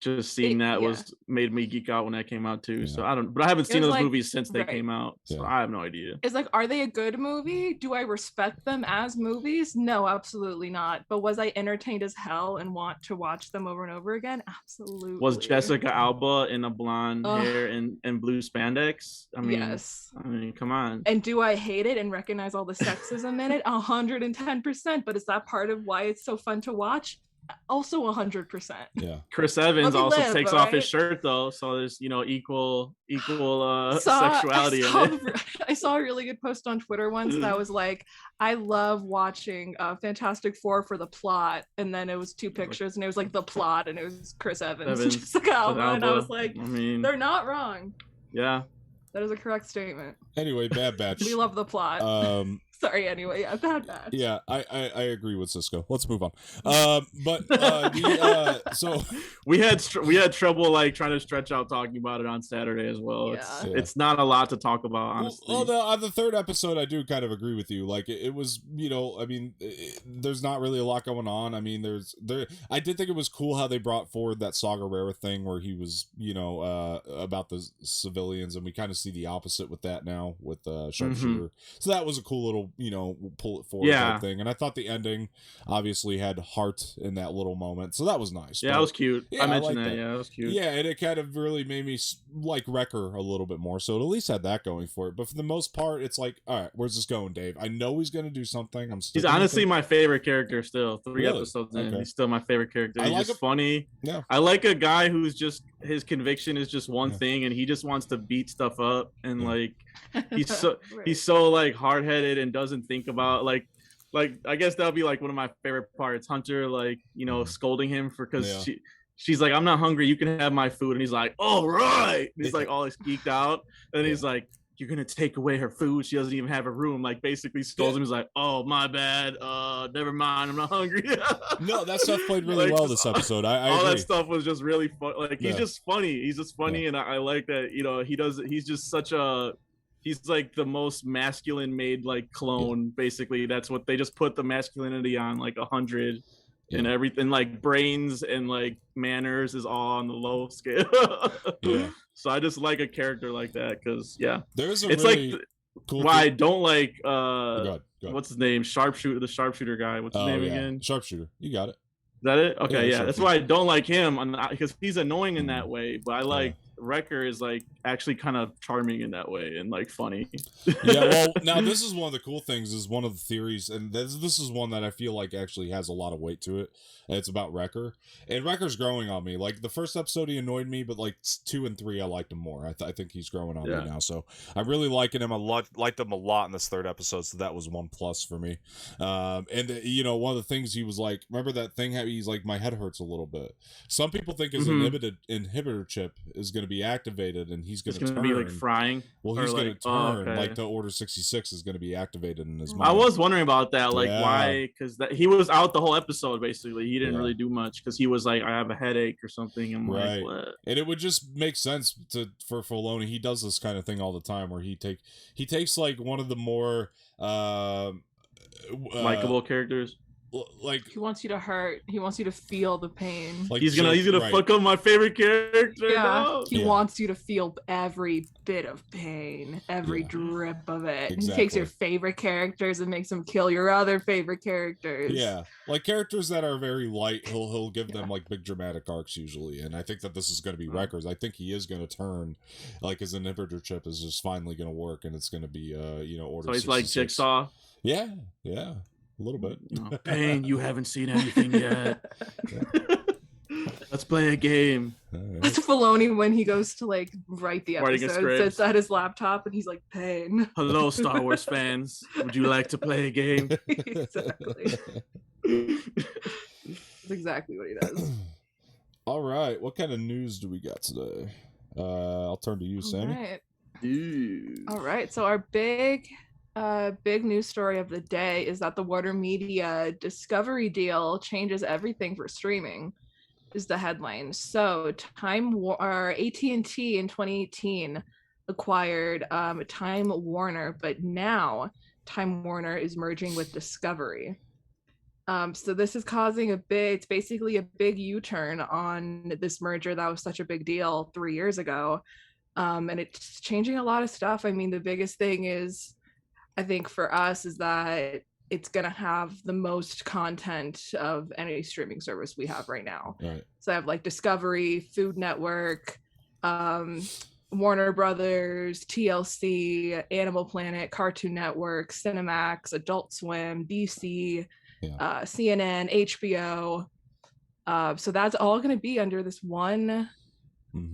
just seeing that made me geek out when that came out too. So I haven't seen those movies since they came out, so I have no idea. It's like, are they a good movie? Do I respect them as movies? No, absolutely not. But was I entertained as hell and want to watch them over and over again? Absolutely. Was Jessica Alba in a blonde hair and blue spandex? I mean, yes. I mean, come on. And do I hate it and recognize all the sexism in it? 110%. But is that part of why it's so fun to watch? also 100%. Yeah. Chris Evans also takes off his shirt though, so there's equal sexuality in it. I saw a really good post on Twitter once that was like, I love watching Fantastic Four for the plot, and then it was 2 pictures and it was like the plot and it was Chris Evans and Jessica Alba, and I was like, they're not wrong. Yeah, that is a correct statement. Anyway, Bad Batch. We love the plot. Sorry, anyway, yeah, Bad Batch. Yeah, I agree with Cisco. Let's move on. So we had trouble like trying to stretch out talking about it on Saturday as well. Yeah. It's not a lot to talk about, honestly. Well, on the 3rd episode, I do kind of agree with you. Like it was, I mean, there's not really a lot going on. I mean, I did think it was cool how they brought forward that Saw Gerrera thing where he was, about the civilians, and we kind of see the opposite with that now with Sharpshooter. So that was a cool little, pull it forward type thing. And I thought the ending obviously had heart in that little moment, so that was nice. Yeah, that was cute. Yeah, I mentioned that. Yeah, that was cute. Yeah, and it kind of really made me like Wrecker a little bit more, so it at least had that going for it. But for the most part, it's like, all right, where's this going, Dave? I know he's going to do something. He's honestly my favorite character still. 3 episodes in, he's still my favorite character. He's just funny. Yeah, I like a guy who's just, his conviction is just one thing, and he just wants to beat stuff up, and like he's so like hard-headed and doesn't think about like I guess that'll be like one of my favorite parts. Hunter like scolding him because she's like, I'm not hungry, you can have my food, and he's like, all right, and he's like all geeked out, and he's like, you're gonna take away her food, she doesn't even have a room, like basically scolds him. He's like, oh my bad, never mind, I'm not hungry. No, that stuff played really well this episode. I all agree. That stuff was just really fun. Like he's just funny, and I like that. He's just such a, he's like the most masculine made like clone. Basically, that's what they just put the masculinity on like 100, and everything like brains and like manners is all on the low scale. So I just like a character like that because there's a it's really like cool why I don't like go ahead. What's his name, the sharpshooter guy. What's his name again? Sharpshooter. You got it. Is that it? Okay, yeah. That's why I don't like him, because he's annoying in that way. But I like Wrecker is like actually kind of charming in that way and like funny. Yeah, well, now this is one of the cool things, is one of the theories, and this is one that I feel like actually has a lot of weight to it. And it's about Wrecker, and Wrecker's growing on me. Like the first episode, he annoyed me, but like 2 and 3, I liked him more. I think he's growing on me now, so I'm really liking him. I liked him a lot in this 3rd episode, so that was 1+ for me. And one of the things he was like, remember that thing how he's like, my head hurts a little bit. Some people think his inhibitor chip is going to be activated, and he's going to turn. Be like frying. Well, he's going to turn like the Order 66 is going to be activated in his mind. I was wondering about that, like why? Because he was out the whole episode basically. He didn't really do much because he was like, I have a headache or something. I'm like, what? And it would just make sense for Filoni. He does this kind of thing all the time where he takes like one of the more likable characters. Like he wants you to hurt. He wants you to feel the pain. Like he's gonna fuck up my favorite character. Yeah, he wants you to feel every bit of pain, every drip of it. Exactly. He takes your favorite characters and makes them kill your other favorite characters. Yeah, like characters that are very light, he'll give them like big dramatic arcs usually. And I think that this is going to be Wrecker's. I think he is going to turn, like his inhibitor chip is just finally going to work, and it's going to be Order. So he's 66. like Jigsaw. Yeah. A little bit. Pain, you haven't seen anything yet. Let's play a game. That's Filoni when he goes to like write the episode, sits at his laptop, and he's like, pain. Hello, Star Wars fans. Would you like to play a game? Exactly. That's exactly what he does. All right. What kind of news do we got today? I'll turn to you, Samee. All right. So our big news story of the day is that the Warnermedia-Discovery deal changes everything for streaming, is the headline. So AT&T in 2018 acquired Time Warner, but now Time Warner is merging with Discovery. So this is causing it's basically a big U-turn on this merger that was such a big deal 3 years ago. And it's changing a lot of stuff. I mean, the biggest thing is, I think for us, is that it's going to have the most content of any streaming service we have right now. Right. So I have like Discovery, Food Network, Warner Brothers, TLC, Animal Planet, Cartoon Network, Cinemax, Adult Swim, DC, CNN, HBO. So that's all going to be under this one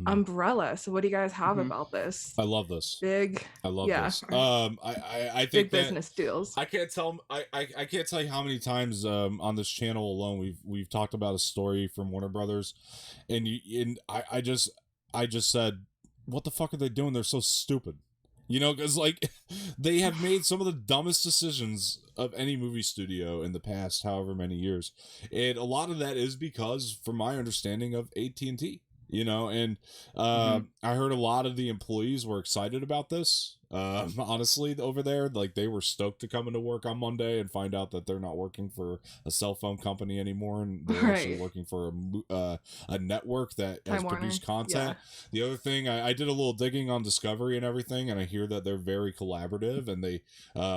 umbrella. So what do you guys have about this? I love this. I love this. I think big business deals. I can't tell you how many times on this channel alone we've talked about a story from Warner Brothers, and I just said, what the fuck are they doing? They're so stupid. You know, because like they have made some of the dumbest decisions of any movie studio in the past however many years, and a lot of that is because, from my understanding, of AT&T. You know, and I heard a lot of the employees were excited about this. Honestly, over there, like they were stoked to come into work on Monday and find out that they're not working for a cell phone company anymore, and they're actually working for a network that has produced content. Yeah. The other thing, I did a little digging on Discovery and everything, and I hear that they're very collaborative and they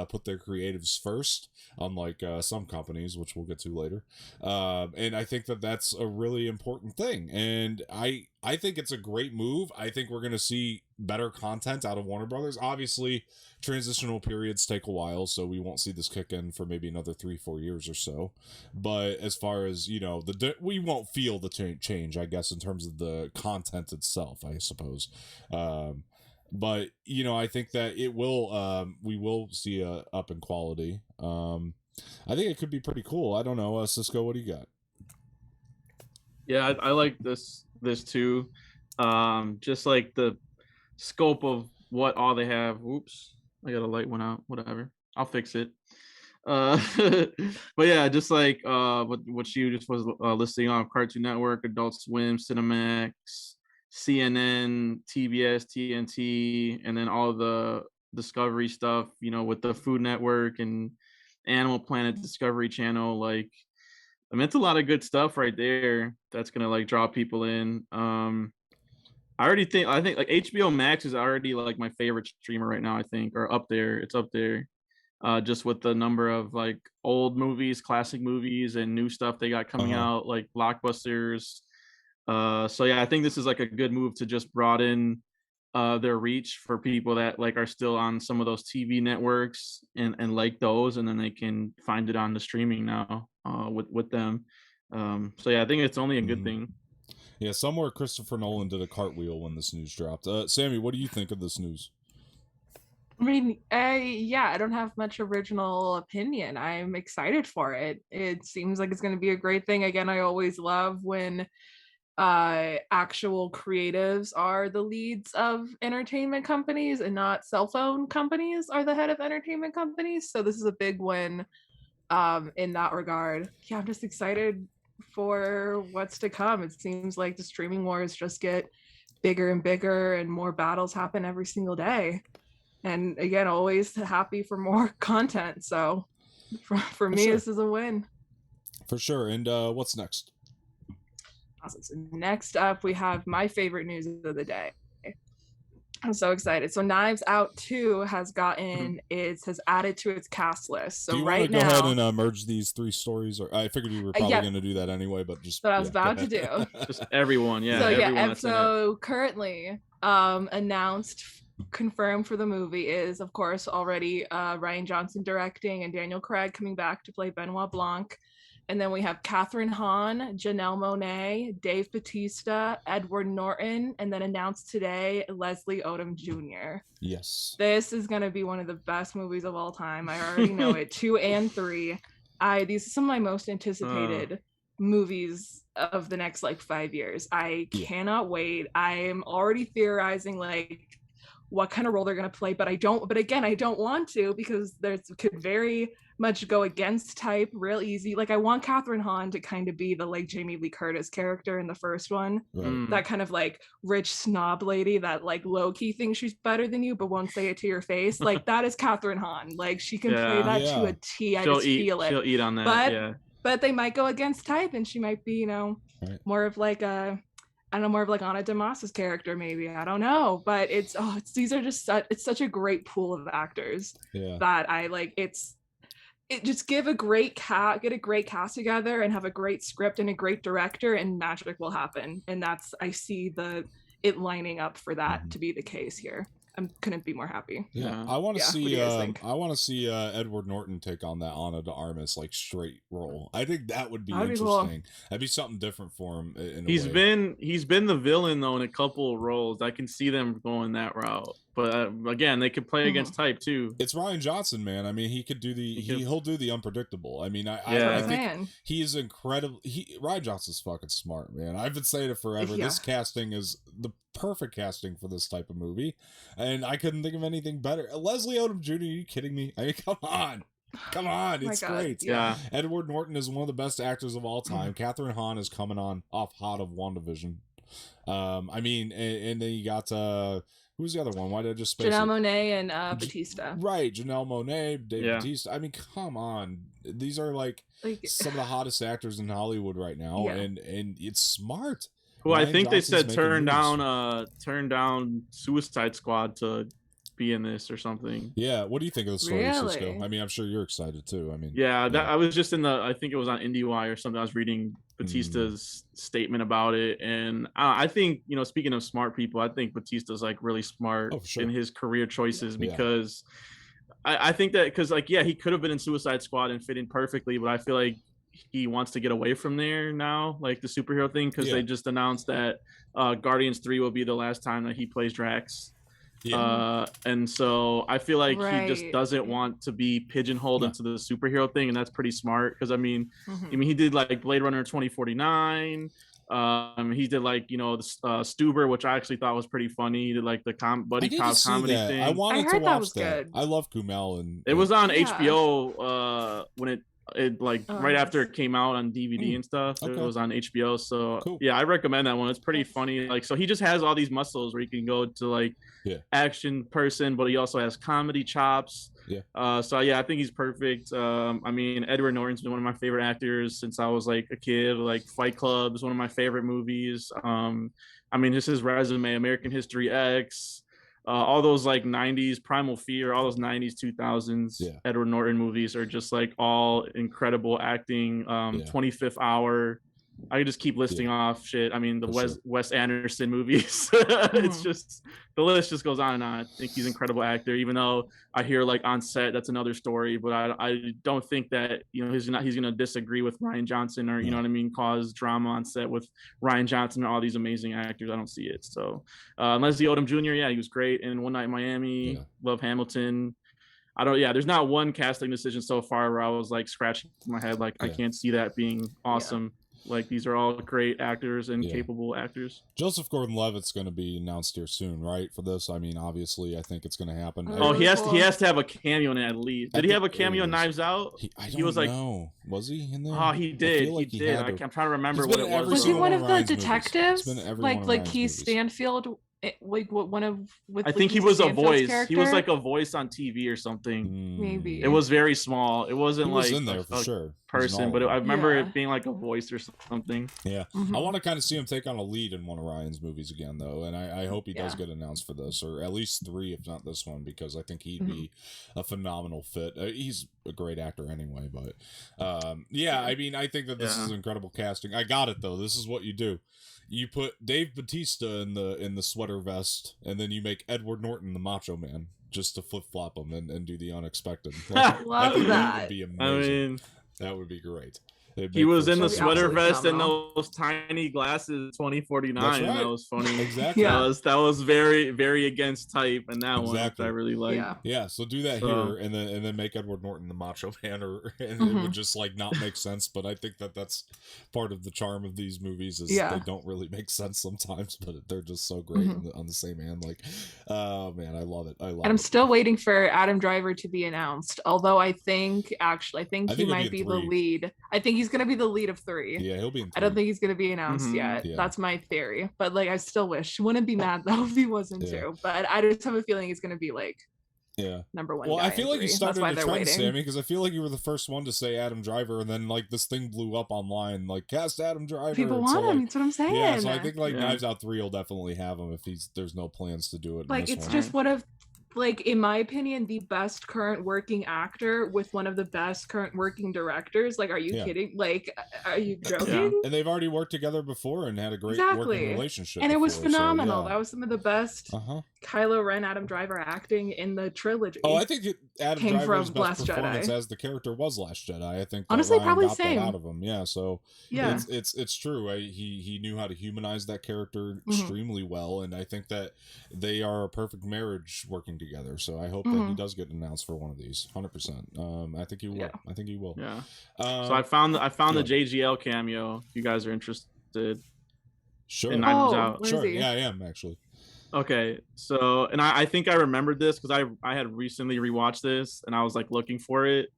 put their creatives first, unlike some companies, which we'll get to later. And I think that that's a really important thing, and I think it's a great move. I think we're going to see better content out of Warner Brothers. Obviously, transitional periods take a while, so we won't see this kick in for maybe another 3-4 years or so. But as far as, you know, we won't feel the change, I guess, in terms of the content itself, I suppose. But, you know, I think that it will, we will see a up in quality. I think it could be pretty cool. I don't know. Cisco, what do you got? Yeah, I like this too. Just like the scope of what all they have. Oops, I got a light went out. Whatever, I'll fix it. But yeah, just like what you just was listing on Cartoon Network, Adult Swim, Cinemax, CNN, TBS, TNT, and then all the Discovery stuff. You know, with the Food Network and Animal Planet Discovery Channel, like. I mean, it's a lot of good stuff right there that's gonna like draw people in. I think like HBO Max is already like my favorite streamer right now, I think, or up there. It's up there. Just with the number of like old movies, classic movies, and new stuff they got coming out, like blockbusters. So yeah, I think this is like a good move to just broaden their reach for people that like are still on some of those TV networks and like those, and then they can find it on the streaming now with them. So yeah, I think it's only a good thing. Yeah, somewhere Christopher Nolan did a cartwheel when this news dropped. Samee, what do you think of this news? I mean, I don't have much original opinion. I'm excited for it. It seems like it's going to be a great thing. Again, I always love when actual creatives are the leads of entertainment companies and not cell phone companies are the head of entertainment companies. So this is a big win in that regard. Yeah, I'm just excited for what's to come. It seems like the streaming wars just get bigger and bigger and more battles happen every single day. And again, always happy for more content. So for me, this is a win. For sure. And what's next? Awesome. So next up, we have my favorite news of the day. I'm so excited. So Knives Out 2 has added to its cast list. So do you want to go ahead and merge these three stories? Or I figured you were probably going to do that anyway, but just what I was about to do. Just everyone, yeah. So everyone so currently announced, confirmed for the movie is, of course, already Rian Johnson directing and Daniel Craig coming back to play Benoit Blanc. And then we have Catherine Hahn, Janelle Monáe, Dave Bautista, Edward Norton, and then announced today, Leslie Odom Jr. Yes. This is going to be one of the best movies of all time. I already know it. 2 and 3. These are some of my most anticipated movies of the next 5 years. I cannot wait. I am already theorizing what kind of role they're going to play, but I don't want to, because could very much go against type real easy. I want Catherine Hahn to kind of be the Jamie Lee Curtis character in the first one. Right. That kind of rich snob lady that low-key thinks she's better than you but won't say it to your face. That is Catherine Hahn. She can play that to a T. I just feel it. She'll eat on that. But they might go against type, and she might be more of more of Ana de Mas's character, maybe. I don't know, but it's such a great pool of actors that I just get a great cast together and have a great script and a great director, and magic will happen. And I see it lining up for that to be the case here. couldn't be more happy. Yeah, I want to see. I want to see Edward Norton take on that Ana de Armas like straight role. I think that would be interesting. Cool. That'd be something different for him. He's been the villain though in a couple of roles. I can see them going that route. But again, they could play against type too. It's Rian Johnson, man. I mean, he could do he'll do the unpredictable. I mean, I think he is incredible. Rian Johnson's fucking smart, man. I've been saying it forever. Yeah. This casting is the perfect casting for this type of movie, and I couldn't think of anything better. Leslie Odom Jr. Are you kidding me? I mean, come on. It's great. Yeah. Edward Norton is one of the best actors of all time. Catherine Hahn is coming off hot of WandaVision. I mean, and then you got who's the other one? Why did I just space Janelle Monáe and Batista. Right, Janelle Monáe, Dave Batista. I mean, come on. These are like some of the hottest actors in Hollywood right now, and it's smart. Well, I think they said turn down Suicide Squad to be in this or something. Yeah, what do you think of the story, Cisco? I mean, I'm sure you're excited too. I mean, I was just I think it was on IndieWire or something. I was reading Batista's statement about it, and I think, speaking of smart people, I think Batista's like really smart in his career choices because I think that he could have been in Suicide Squad and fit in perfectly, but I feel like he wants to get away from there now, like the superhero thing, because they just announced that Guardians 3 will be the last time that he plays Drax. And so I feel like he just doesn't want to be pigeonholed into the superhero thing, and that's pretty smart because I mean he did like Blade Runner 2049. He did like the Stuber, which I actually thought was pretty funny. He did like the buddy cop comedy thing. I wanted to watch that. Good. I love Kumail, and it was on HBO when it right after it came out on DVD and stuff. It was on HBO, so I recommend that one. It's pretty funny. Like, so he just has all these muscles where he can go to like action person, but he also has comedy chops. So I think he's perfect. I mean, Edward Norton's been one of my favorite actors since I was like a kid. Like Fight Club is one of my favorite movies. I mean, just his resume, American History X, all those like 90s, Primal Fear, all those 90s, 2000s Edward Norton movies are just like all incredible acting. 25th Hour. I could just keep listing off shit. I mean, the Wes Anderson movies. It's just, the list just goes on and on. I think he's an incredible actor, even though I hear like on set, that's another story. But I don't think that, he's going to disagree with Rian Johnson or, you know what I mean, cause drama on set with Rian Johnson and all these amazing actors. I don't see it. So Leslie Odom Jr., he was great in One Night in Miami. Love Hamilton. There's not one casting decision so far where I was like scratching my head, like I can't see that being awesome. Like, these are all great actors and capable actors. Joseph Gordon-Levitt's going to be announced here soon, right? For this, I mean, obviously, I think it's going to happen. He has to have a cameo in it at least. Did he have a cameo in Knives Out? I don't know. Was he in there? Oh, he did. He did. I'm trying to remember what it was. Was he one of the detectives? Like Keith Stanfield? I think he was a voice. Character? He was like a voice on TV or something. Maybe it was very small. It wasn't like in there for sure person, but I remember it being like a voice or something. I want to kind of see him take on a lead in one of Ryan's movies again, though, and I hope he does get announced for this, or at least 3, if not this one, because I think he'd be a phenomenal fit. He's a great actor anyway, but I mean, I think that this is incredible casting. I got it though. This is what you do. You put Dave Batista in the sweater vest, and then you make Edward Norton the Macho Man just to flip flop him and do the unexpected. Love that. That would be amazing. I mean, that would be great. He was in the sweater vest and those tiny glasses, 2049. That's right. That was funny. Exactly. That was very, very against type, and that one which I really like. Yeah. So do that here, and then make Edward Norton the Macho Man, and it would just like not make sense. But I think that's part of the charm of these movies is they don't really make sense sometimes, but they're just so great on the same hand. Like, oh man, I love it. And I'm still waiting for Adam Driver to be announced. Although I think he might be the lead. I think he's going to be the lead of 3. Yeah, he'll be in 3. I don't think he's going to be announced yet. That's my theory. But like, I still wish. Wouldn't be mad though if he wasn't too. But I just have a feeling he's going to be like number 1. Well, I feel like you started a trend, Sammy, because I feel like you were the first one to say Adam Driver, and then like this thing blew up online, like cast Adam Driver. People want him. That's what I'm saying. Yeah, so I think like Knives Out 3 will definitely have him if there's no plans to do it. Like, it's just one of, like, in my opinion, the best current working actor with one of the best current working directors. Like, are you kidding? Like, are you joking? And they've already worked together before and had a great working relationship. And it was phenomenal. That was some of the best Kylo Ren, Adam Driver acting in the trilogy. Oh, I think Adam came Driver's from best Last performance Jedi. as the character was Last Jedi. I think honestly Ryan probably got same that out of him. Yeah, so yeah, it's true. He knew how to humanize that character extremely well, and I think that they are a perfect marriage working together. So I hope that he does get announced for one of these, 100%. I think he will. Yeah. I think he will. Yeah. So I found the JGL cameo. If you guys are interested. Sure. In Items Out. Sure. Yeah, I am actually. Okay, so and I think I remembered this because I had recently rewatched this and I was like looking for it.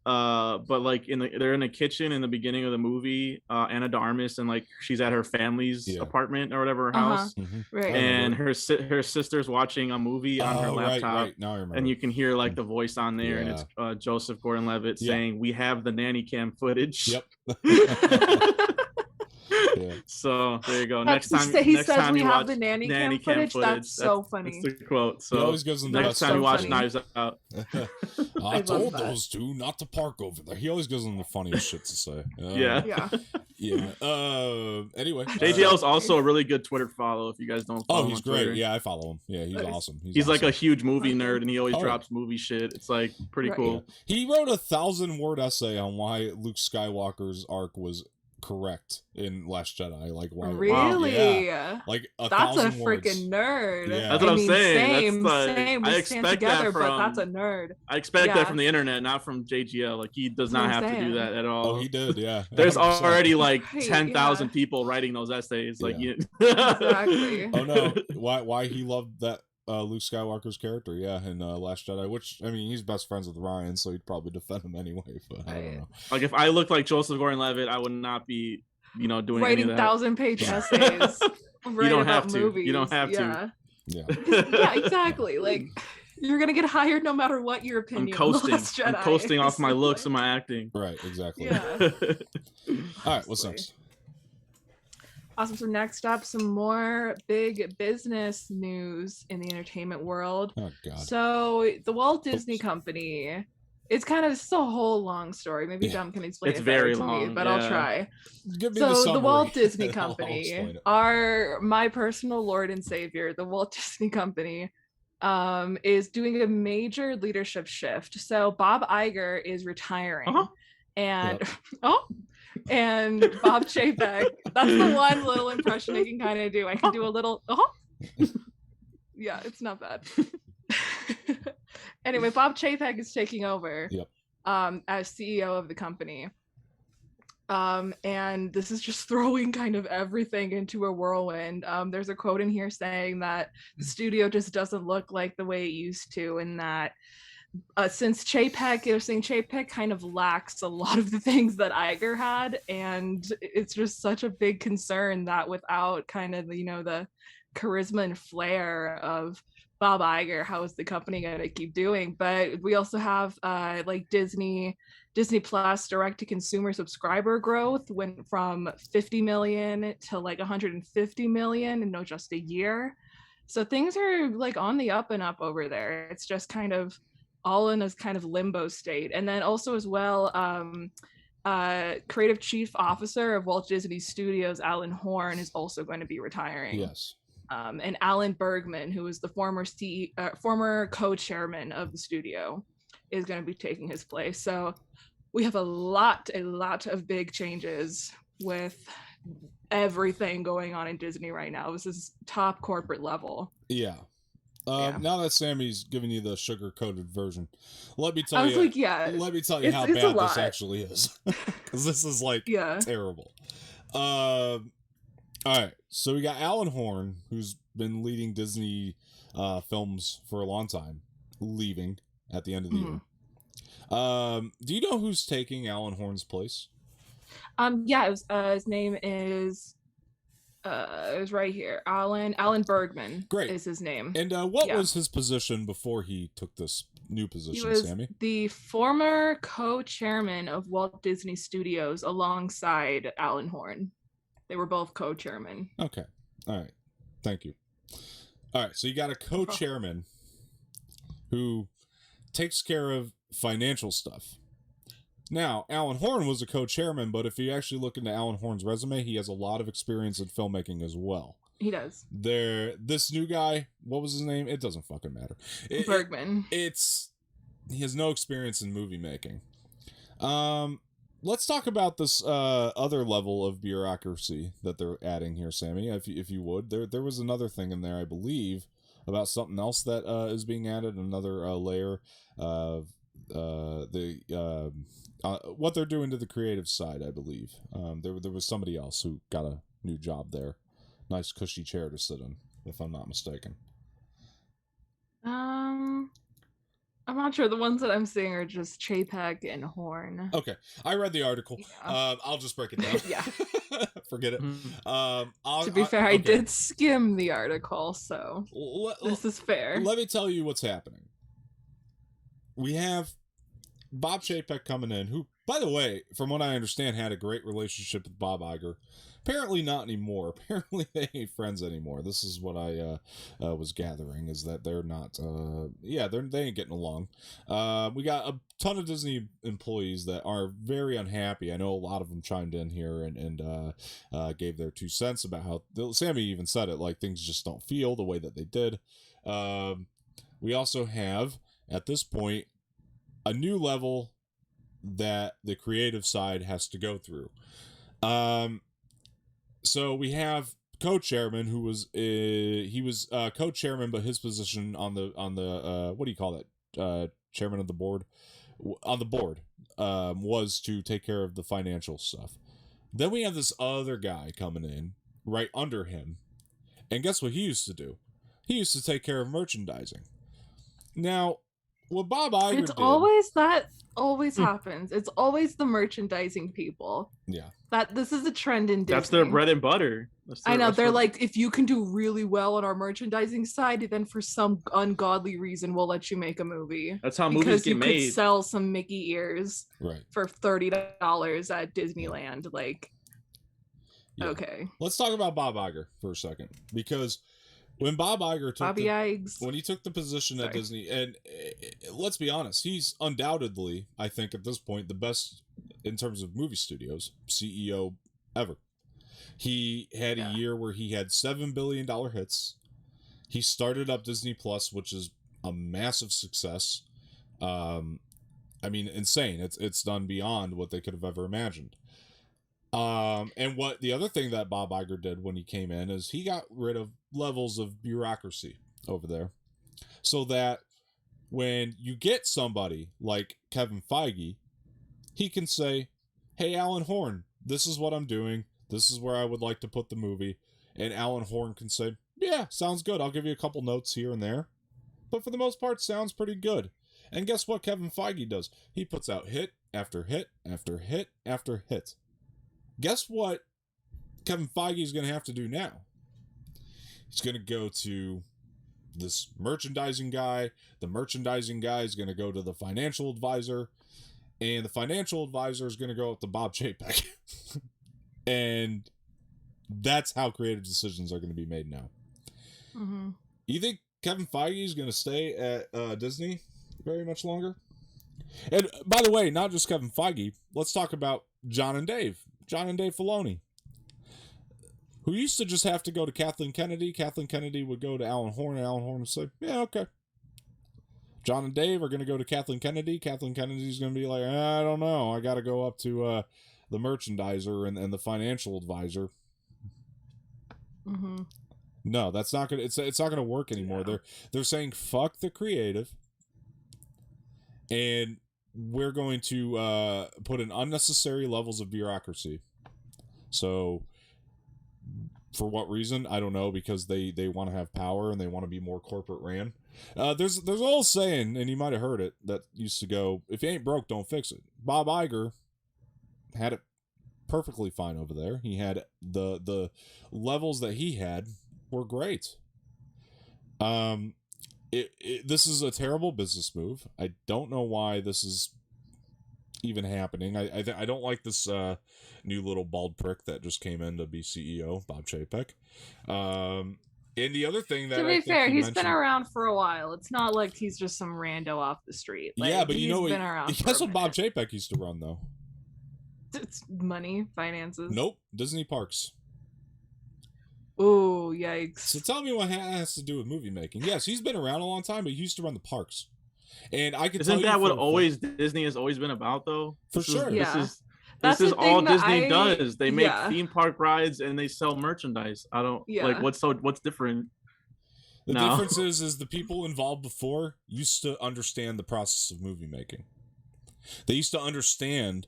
But like they're in a kitchen in the beginning of the movie, Anna de Armas, and like she's at her family's apartment or whatever, her house, right? And her sister's watching a movie on her laptop, right. Now I remember. And you can hear like the voice on there, and it's Joseph Gordon-Levitt saying, "We have the nanny cam footage." Yep. Yeah. So there you go. Next time he says we have the nanny cam footage. That's so funny. That's the quote. So he always gives them the next time you watch Knives Out. I told those two not to park over there. He always gives them the funniest shit to say. Yeah. Anyway, JGL is also a really good Twitter follow. If you guys don't follow him, he's great. Twitter. Yeah, I follow him. Yeah, he's awesome. He's awesome. Like a huge movie nerd, and he always drops movie shit. It's like pretty cool. Yeah. He wrote a 1,000-word essay on why Luke Skywalker's arc was correct in Last Jedi. Like why? Really? Yeah. Like that's a words. freaking nerd. Yeah. That's what I'm saying. Same. We stand together, but that's a nerd. I expect that from the internet, not from JGL. Like he does not have to do that at all. Oh, he did. Yeah. There's already like 10,000 people writing those essays. Like exactly. Oh no! Why he loved that Luke Skywalker's character? Yeah, in Last Jedi. Which I mean, he's best friends with Ryan, so he'd probably defend him anyway. But I don't know. Like if I looked like Joseph Gordon-Levitt, I would not be, doing writing 1,000-page essays. You don't have to. Movies. You don't have to. Yeah. Yeah, exactly. Like you're gonna get hired no matter what your opinion. I'm coasting off my looks and my acting. Right. Exactly. Yeah. All right. What's next? Awesome. So next up, some more big business news in the entertainment world. Oh God. So the Walt Disney Company. It's a whole long story. Maybe Dom can explain it's it very to long, me, but I'll try. So the Walt Disney Company, my personal Lord and Savior, the Walt Disney Company, is doing a major leadership shift. So Bob Iger is retiring, and and Bob Chapek. That's the one little impression I can kind of do. I can do a little. Yeah, it's not bad. Anyway, Bob Chapek is taking over as CEO of the company. And this is just throwing kind of everything into a whirlwind. There's a quote in here saying that the studio just doesn't look like the way it used to, and that since Chapek kind of lacks a lot of the things that Iger had, and it's just such a big concern that without kind of the charisma and flair of Bob Iger, how is the company going to keep doing? But we also have like Disney Plus direct-to-consumer subscriber growth went from 50 million to like 150 million in just a year. So things are like on the up and up over there. It's just kind of all in this kind of limbo state. And then also as well, creative chief officer of Walt Disney Studios, Alan Horn, is also going to be retiring. Yes. And Alan Bergman, who is the former co-chairman of the studio, is going to be taking his place. So we have a lot of big changes with everything going on in Disney right now. This is top corporate level. Yeah. Now that Sammy's giving you the sugar-coated version, let me tell you how bad this actually is, because this is like terrible. All right, so we got Alan Horn, who's been leading Disney films for a long time, leaving at the end of the year. Do you know who's taking Alan Horn's place? His name is it was right here. Alan Bergman. Great. Is his name. And what was his position before he took this new position, he was Sammy? The former co-chairman of Walt Disney Studios alongside Alan Horn. They were both co-chairman. Okay. All right. Thank you. All right. So you got a co-chairman who takes care of financial stuff. Now, Alan Horn was a co-chairman, but if you actually look into Alan Horn's resume, he has a lot of experience in filmmaking as well. He does. This new guy, what was his name? It doesn't fucking matter. Bergman. He has no experience in movie making. Let's talk about this other level of bureaucracy that they're adding here, Samee, if you would. There was another thing in there, I believe, about something else that is being added, another layer of what they're doing to the creative side, I believe. There was somebody else who got a new job there. Nice cushy chair to sit in, if I'm not mistaken. I'm not sure. The ones that I'm seeing are just Chapek and Horn. Okay, I read the article. Yeah. I'll just break it down. Yeah. Forget it. To be fair, I did skim the article, so this is fair. Let me tell you what's happening. We have Bob Chapek coming in, who, by the way, from what I understand, had a great relationship with Bob Iger. Apparently not anymore. Apparently they ain't friends anymore. This is what I was gathering, is that they're not, they ain't getting along. We got a ton of Disney employees that are very unhappy. I know a lot of them chimed in here and gave their 2 cents about how, Samee even said it, like things just don't feel the way that they did. We also have, at this point, a new level that the creative side has to go through. So we have co-chairman who was co-chairman, but his position on the what do you call that, chairman of the board, on the board, was to take care of the financial stuff. Then we have this other guy coming in right under him, and guess what he used to do? He used to take care of merchandising. Now, what Bob Iger did, always happens. It's always the merchandising people. Yeah. This is a trend in Disney. That's their bread and butter. I know. They're like, if you can do really well on our merchandising side, then for some ungodly reason, we'll let you make a movie. That's how movies get made. Because you could sell some Mickey ears for $30 at Disneyland. Like, yeah. Okay. Let's talk about Bob Iger for a second, because when Bob Iger when he took the position at Disney, and let's be honest, he's undoubtedly, I think at this point, the best in terms of movie studios CEO ever. He had a year where he had $7 billion hits. He started up Disney Plus, which is a massive success. I mean, insane. It's done beyond what they could have ever imagined. And what the other thing that Bob Iger did when he came in is he got rid of levels of bureaucracy over there, so that when you get somebody like Kevin Feige, he can say, hey, Alan Horn, this is what I'm doing. This is where I would like to put the movie. And Alan Horn can say, yeah, sounds good. I'll give you a couple notes here and there. But for the most part, sounds pretty good. And guess what Kevin Feige does? He puts out hit after hit after hit after hit. Guess what Kevin Feige is going to have to do now? He's going to go to this merchandising guy. The merchandising guy is going to go to the financial advisor. And the financial advisor is going to go with the Bob Chapek. And that's how creative decisions are going to be made now. Mm-hmm. You think Kevin Feige is going to stay at Disney very much longer? And by the way, not just Kevin Feige. Let's talk about John and Dave Filoni, who used to just have to go to Kathleen Kennedy. Kathleen Kennedy would go to Alan Horn, and Alan Horn would say, yeah, okay. John and Dave are going to go to Kathleen Kennedy. Kathleen Kennedy's going to be like, I don't know. I got to go up to the merchandiser and the financial advisor. Mm-hmm. No, that's not going to, it's not going to work anymore. Yeah. They're saying, fuck the creative. And we're going to put in unnecessary levels of bureaucracy. So, for what reason? I don't know, because they want to have power and they want to be more corporate ran. There's an old saying, and you might have heard it, that used to go, if you ain't broke, don't fix it. Bob Iger had it perfectly fine over there. He had the levels that he had were great. This is a terrible business move. I don't know why this is even happening. I don't like this new little bald prick that just came in to be CEO, Bob Chapek. And the other thing that, to be fair, he's been around for a while. It's not like he's just some rando off the street. Like, yeah, but you know, guess what Bob Chapek used to run though? It's money, finances. Nope, Disney parks. Oh, yikes. So tell me what has to do with movie making. Yes, he's been around a long time, but he used to run the parks. And I can tell you, isn't that what always Disney has always been about, though? For sure. This is all Disney does. They make theme park rides and they sell merchandise. I don't like what's different. The difference is the people involved before used to understand the process of movie making. They used to understand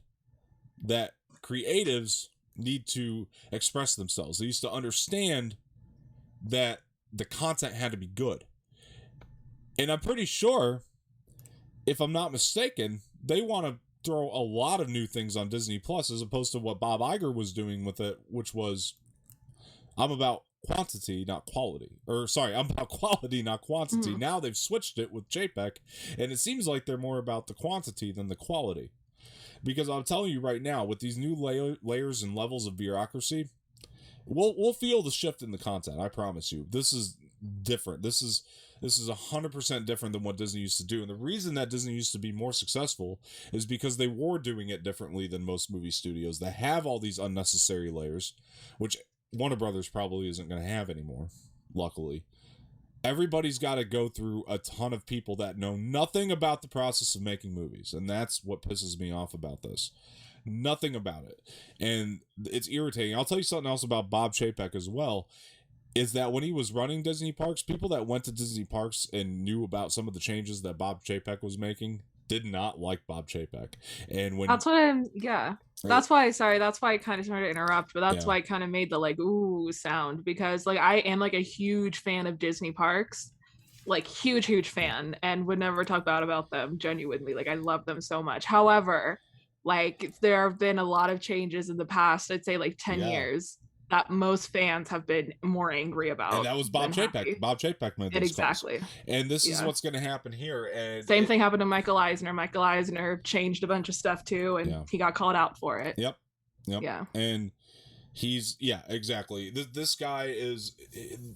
that creatives need to express themselves. They used to understand that the content had to be good. And I'm pretty sure, if I'm not mistaken, they want to throw a lot of new things on Disney Plus as opposed to what Bob Iger was doing with it, which was, I'm about quantity, not quality. Or, sorry, I'm about quality, not quantity. Mm-hmm. Now they've switched it with JPEG, and it seems like they're more about the quantity than the quality. Because I'm telling you right now, with these new layers and levels of bureaucracy, we'll feel the shift in the content. I promise you. This is different. This is 100% different than what Disney used to do. And the reason that Disney used to be more successful is because they were doing it differently than most movie studios that have all these unnecessary layers, which Warner Brothers probably isn't going to have anymore, luckily. Everybody's got to go through a ton of people that know nothing about the process of making movies. And that's what pisses me off about this. Nothing about it. And it's irritating. I'll tell you something else about Bob Chapek as well, is that when he was running Disney Parks, people that went to Disney Parks and knew about some of the changes that Bob Chapek was making did not like Bob Chapek. And when that's why I kind of sorry to interrupt, but that's why I kind of made the like ooh sound, because like I am like a huge fan of Disney Parks, like huge fan, and would never talk bad about them genuinely. Like I love them so much. However, like there have been a lot of changes in the past, I'd say like 10 years, that most fans have been more angry about. And that was Bob Chapek. Happy. Bob Chapek made those exactly calls. And this is what's going to happen here. And same thing happened to Michael Eisner. Michael Eisner changed a bunch of stuff too, and he got called out for it. Yep. Yeah. And he's exactly. This guy is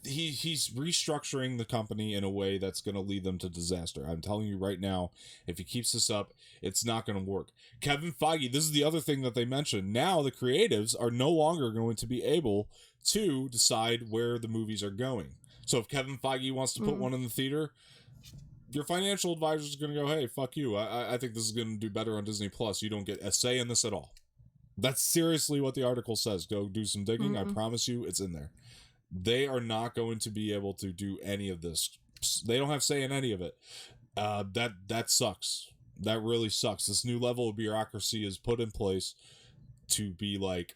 he's restructuring the company in a way that's going to lead them to disaster. I'm telling you right now, if he keeps this up, it's not going to work. Kevin Feige, this is the other thing that they mentioned. Now the creatives are no longer going to be able to decide where the movies are going. So if Kevin Feige wants to put one in the theater, your financial advisor is going to go, hey, fuck you. I think this is going to do better on Disney Plus. You don't get a say in this at all. That's seriously what the article says. Go do some digging. I promise you it's in there. They are not going to be able to do any of this. They don't have say in any of it. That sucks. That really sucks. This new level of bureaucracy is put in place to be like,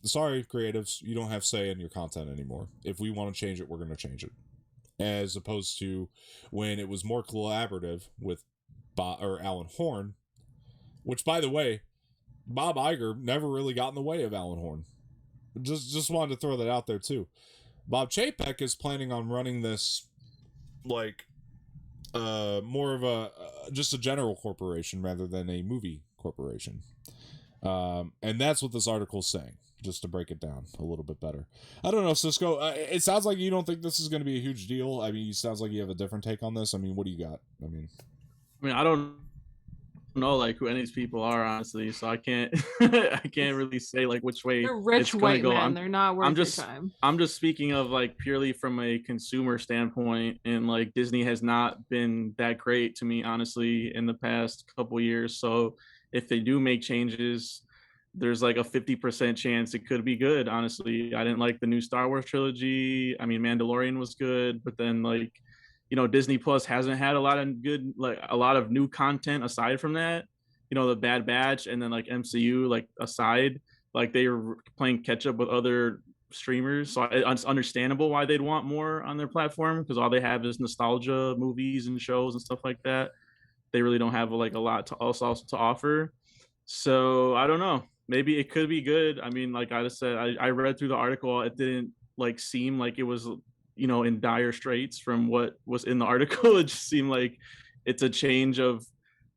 sorry, creatives, you don't have say in your content anymore. If we want to change it, we're going to change it. As opposed to when it was more collaborative with Alan Horn, which, by the way, Bob Iger never really got in the way of Alan Horn. Just wanted to throw that out there too. Bob Chapek is planning on running this like more of a just a general corporation rather than a movie corporation. And that's what this article's saying, just to break it down a little bit better. I don't know, Cisco. It sounds like you don't think this is going to be a huge deal. I mean, it sounds like you have a different take on this. I mean, what do you got? I mean, I don't know like who any of these people are, honestly, so I can't I can't really say like which way they're rich white men. They're not worth your time. I'm just speaking of like purely from a consumer standpoint, and like Disney has not been that great to me, honestly, in the past couple years. So if they do make changes, there's like a 50% chance it could be good. Honestly, I didn't like the new Star Wars trilogy. I mean, Mandalorian was good, but then like, you know, Disney Plus hasn't had a lot of new content aside from that. You know, the Bad Batch and then like MCU like aside, like they were playing catch up with other streamers. So it's understandable why they'd want more on their platform, because all they have is nostalgia movies and shows and stuff like that. They really don't have like a lot to also to offer. So I don't know. Maybe it could be good. I mean, like I just said, I read through the article. It didn't like seem like it was, you know, in dire straits from what was in the article. It just seemed like it's a change of,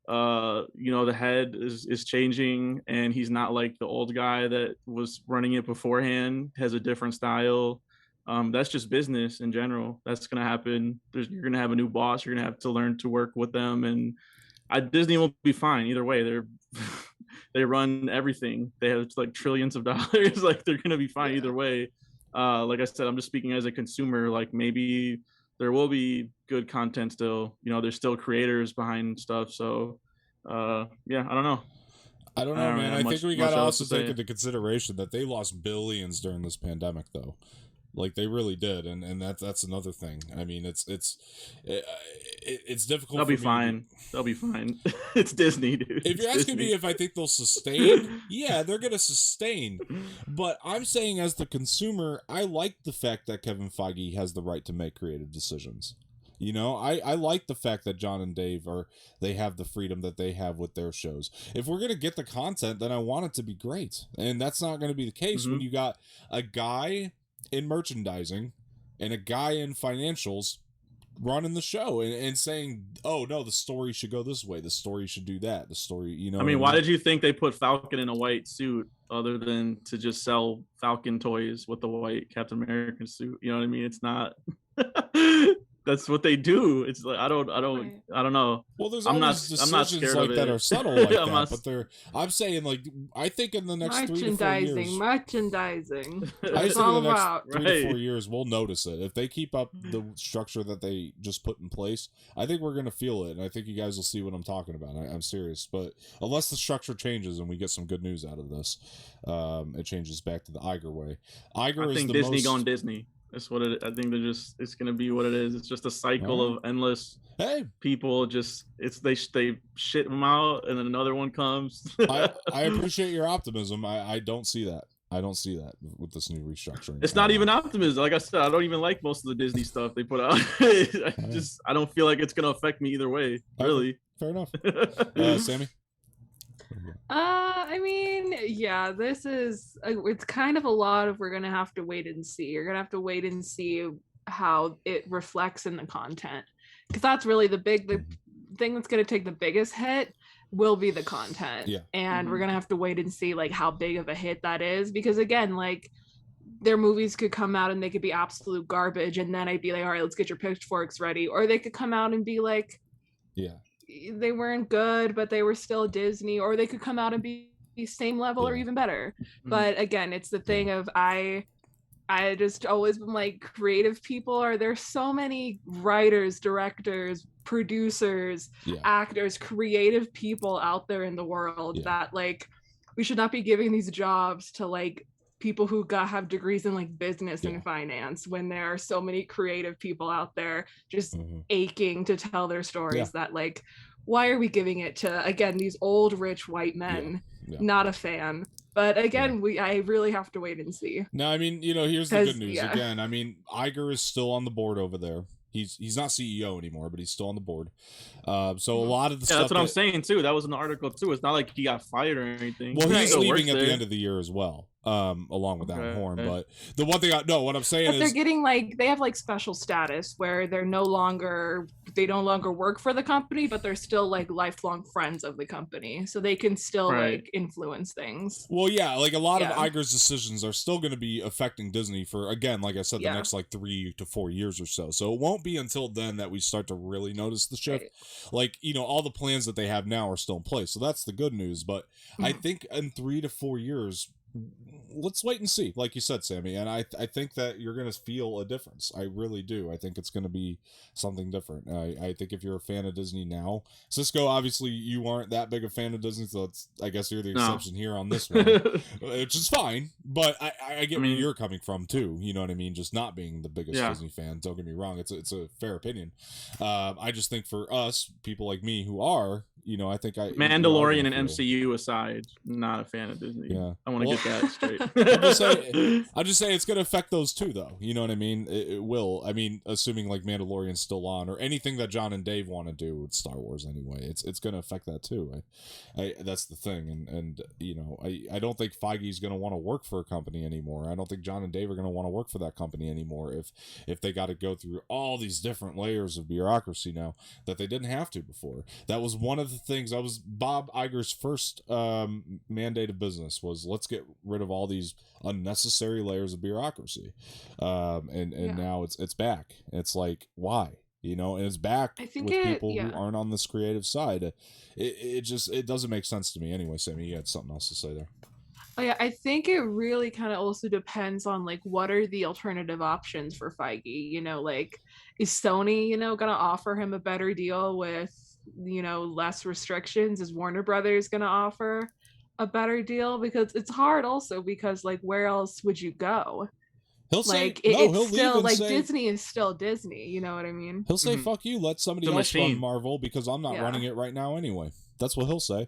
you know, the head is changing, and he's not like the old guy that was running it beforehand, has a different style. That's just business in general. That's going to happen. You're going to have a new boss. You're going to have to learn to work with them. And Disney will be fine either way. They run everything. They have like trillions of dollars. Like they're going to be fine either way. like I said, I'm just speaking as a consumer. Like maybe there will be good content still. There's still creators behind stuff. So, yeah, I don't know. I don't know, man. I think we got to also take into consideration that they lost billions during this pandemic, though. Like they really did, and that's another thing. I mean, it's difficult. They'll be fine. They'll be fine. It's Disney, dude. If you're asking me if I think they'll sustain, yeah, they're gonna sustain. But I'm saying, as the consumer, I like the fact that Kevin Feige has the right to make creative decisions. I like the fact that John and Dave they have the freedom that they have with their shows. If we're gonna get the content, then I want it to be great, and that's not gonna be the case when you got a guy in merchandising and a guy in financials running the show and saying, oh no, the story should go this way, the story should do that, the story, I mean, why did you think they put Falcon in a white suit other than to just sell Falcon toys with the white Captain America suit? You know what I mean? It's not that's what they do. It's like I don't know. Well, there's decisions like that are subtle like that, but I'm saying, like, I think in the next 3 to 4 years, merchandising. I think in the next 3 to 4 years we'll notice it. If they keep up the structure that they just put in place, I think we're gonna feel it, and I think you guys will see what I'm talking about. I'm serious, but unless the structure changes and we get some good news out of this, it changes back to the Iger way. I think Disney going Disney. That's what I think it's going to be what it is. It's just a cycle of endless people. They shit them out and then another one comes. I appreciate your optimism. I don't see that. I don't see that with this new restructuring. It's not even optimism. Like I said, I don't even like most of the Disney stuff they put out. I don't feel like it's going to affect me either way. Really. Fair enough. Samee? I mean, yeah, this is it's kind of a lot of we're gonna have to wait and see. You're gonna have to wait and see how it reflects in the content, because that's really the thing that's gonna take the biggest hit will be the content. And we're gonna have to wait and see like how big of a hit that is, because again, like their movies could come out and they could be absolute garbage, and then I'd be like, all right, let's get your pitchforks ready. Or they could come out and be like, they weren't good, but they were still Disney. Or they could come out and be same level or even better. But again, it's the thing of I just always been like, creative people there's so many writers, directors, producers, actors, creative people out there in the world that like we should not be giving these jobs to like people who have degrees in like business and finance, when there are so many creative people out there just aching to tell their stories. That like, why are we giving it to, again, these old rich white men? Not a fan. But again, I really have to wait and see. No, I mean, here's the good news. Again, I mean, Iger is still on the board over there. He's not CEO anymore, but he's still on the board. So a lot of the stuff. That's what I'm saying too. That was in the article too. It's not like he got fired or anything. Well, he's leaving at the end of the year as well, along with Alan Horn. But the one thing what I'm saying is they're getting like, they have like special status where they no longer work for the company, but they're still like lifelong friends of the company, so they can still like influence things. Well, yeah, like a lot of Iger's decisions are still going to be affecting Disney for, again, like I said, the next like 3 to 4 years or so. So it won't be until then that we start to really notice the shift. Like, all the plans that they have now are still in place, so that's the good news. But I think in 3 to 4 years, let's wait and see, like you said, Samee, and I think that you're going to feel a difference. I really do. I think it's going to be something different. I think if you're a fan of Disney now, Cisco, obviously you aren't that big a fan of Disney, so I guess you're the exception here on this one, which is fine, but I get where you're coming from too, you know what I mean, just not being the biggest Disney fan. Don't get me wrong, it's a fair opinion. I just think for us, people like me who are, I think Mandalorian and MCU aside, not a fan of Disney. I want to get that straight. I'm just saying it's going to affect those too, though. You know what I mean? It will. I mean, assuming like Mandalorian's still on, or anything that John and Dave want to do with Star Wars anyway, it's going to affect that too. That's the thing, and I don't think Feige's going to want to work for a company anymore. I don't think John and Dave are going to want to work for that company anymore if they got to go through all these different layers of bureaucracy now that they didn't have to before. That was one of the things. That was Bob Iger's first mandate of business, was let's get rid of all these unnecessary layers of bureaucracy, and now it's back. It's like, why? And it's back with people who aren't on this creative side. It doesn't make sense to me anyway. Samee, you had something else to say there. Oh yeah, I think it really kind of also depends on like what are the alternative options for Feige. Like is Sony, gonna offer him a better deal with, less restrictions? Is Warner Brothers gonna offer a better deal? Because it's hard also because like where else would you go? He'll say Like no. it's He'll leave still and like say Disney is still Disney, you know what I mean? he'll say fuck you. Let somebody else run Marvel because I'm not running it right now anyway. That's what he'll say.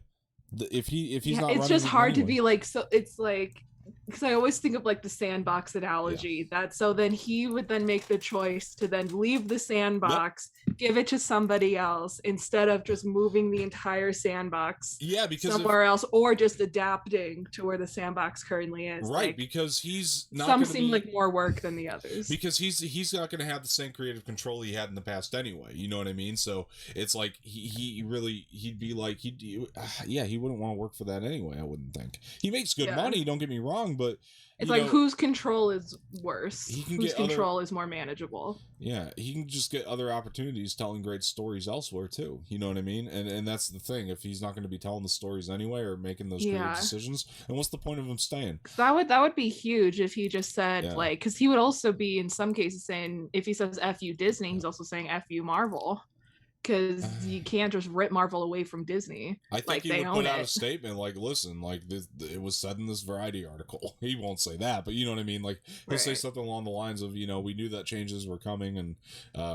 If he's not, it's just hard to be like, so it's like, because I always think of like the sandbox analogy, that so then he would then make the choice to then leave the sandbox, give it to somebody else instead of just moving the entire sandbox because somewhere else, or just adapting to where the sandbox currently is. Right, like, because he's not some seem like more work than the others. Because he's not going to have the same creative control he had in the past anyway. You know what I mean? So it's like he wouldn't want to work for that anyway. I wouldn't think. He makes good money. Don't get me wrong, but it's like whose control is worse? Whose control is more manageable? Yeah, he can just get other opportunities telling great stories elsewhere too. You know what I mean? And that's the thing. If he's not going to be telling the stories anyway or making those creative decisions, then what's the point of him staying? That would be huge if he just said like, because he would also be in some cases saying, if he says "F you Disney," he's also saying "F you Marvel." Because you can't just rip Marvel away from Disney. I think he would put out a statement like, listen, like this, it was said in this Variety article. He won't say that, but you know what I mean? Like he'll say something along the lines of, we knew that changes were coming and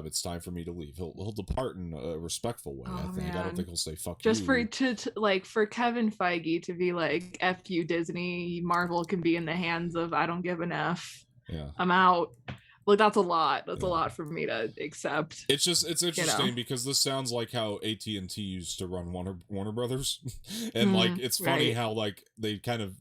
it's time for me to leave. He'll depart in a respectful way, I think. I don't think he'll say fuck just you. For Kevin Feige to be like, F you Disney, Marvel can be in the hands of I don't give an F. Yeah. I'm out. Like that's a lot. That's a lot for me to accept. It's interesting because this sounds like how AT&T used to run Warner Brothers, and like it's funny how like they're kind of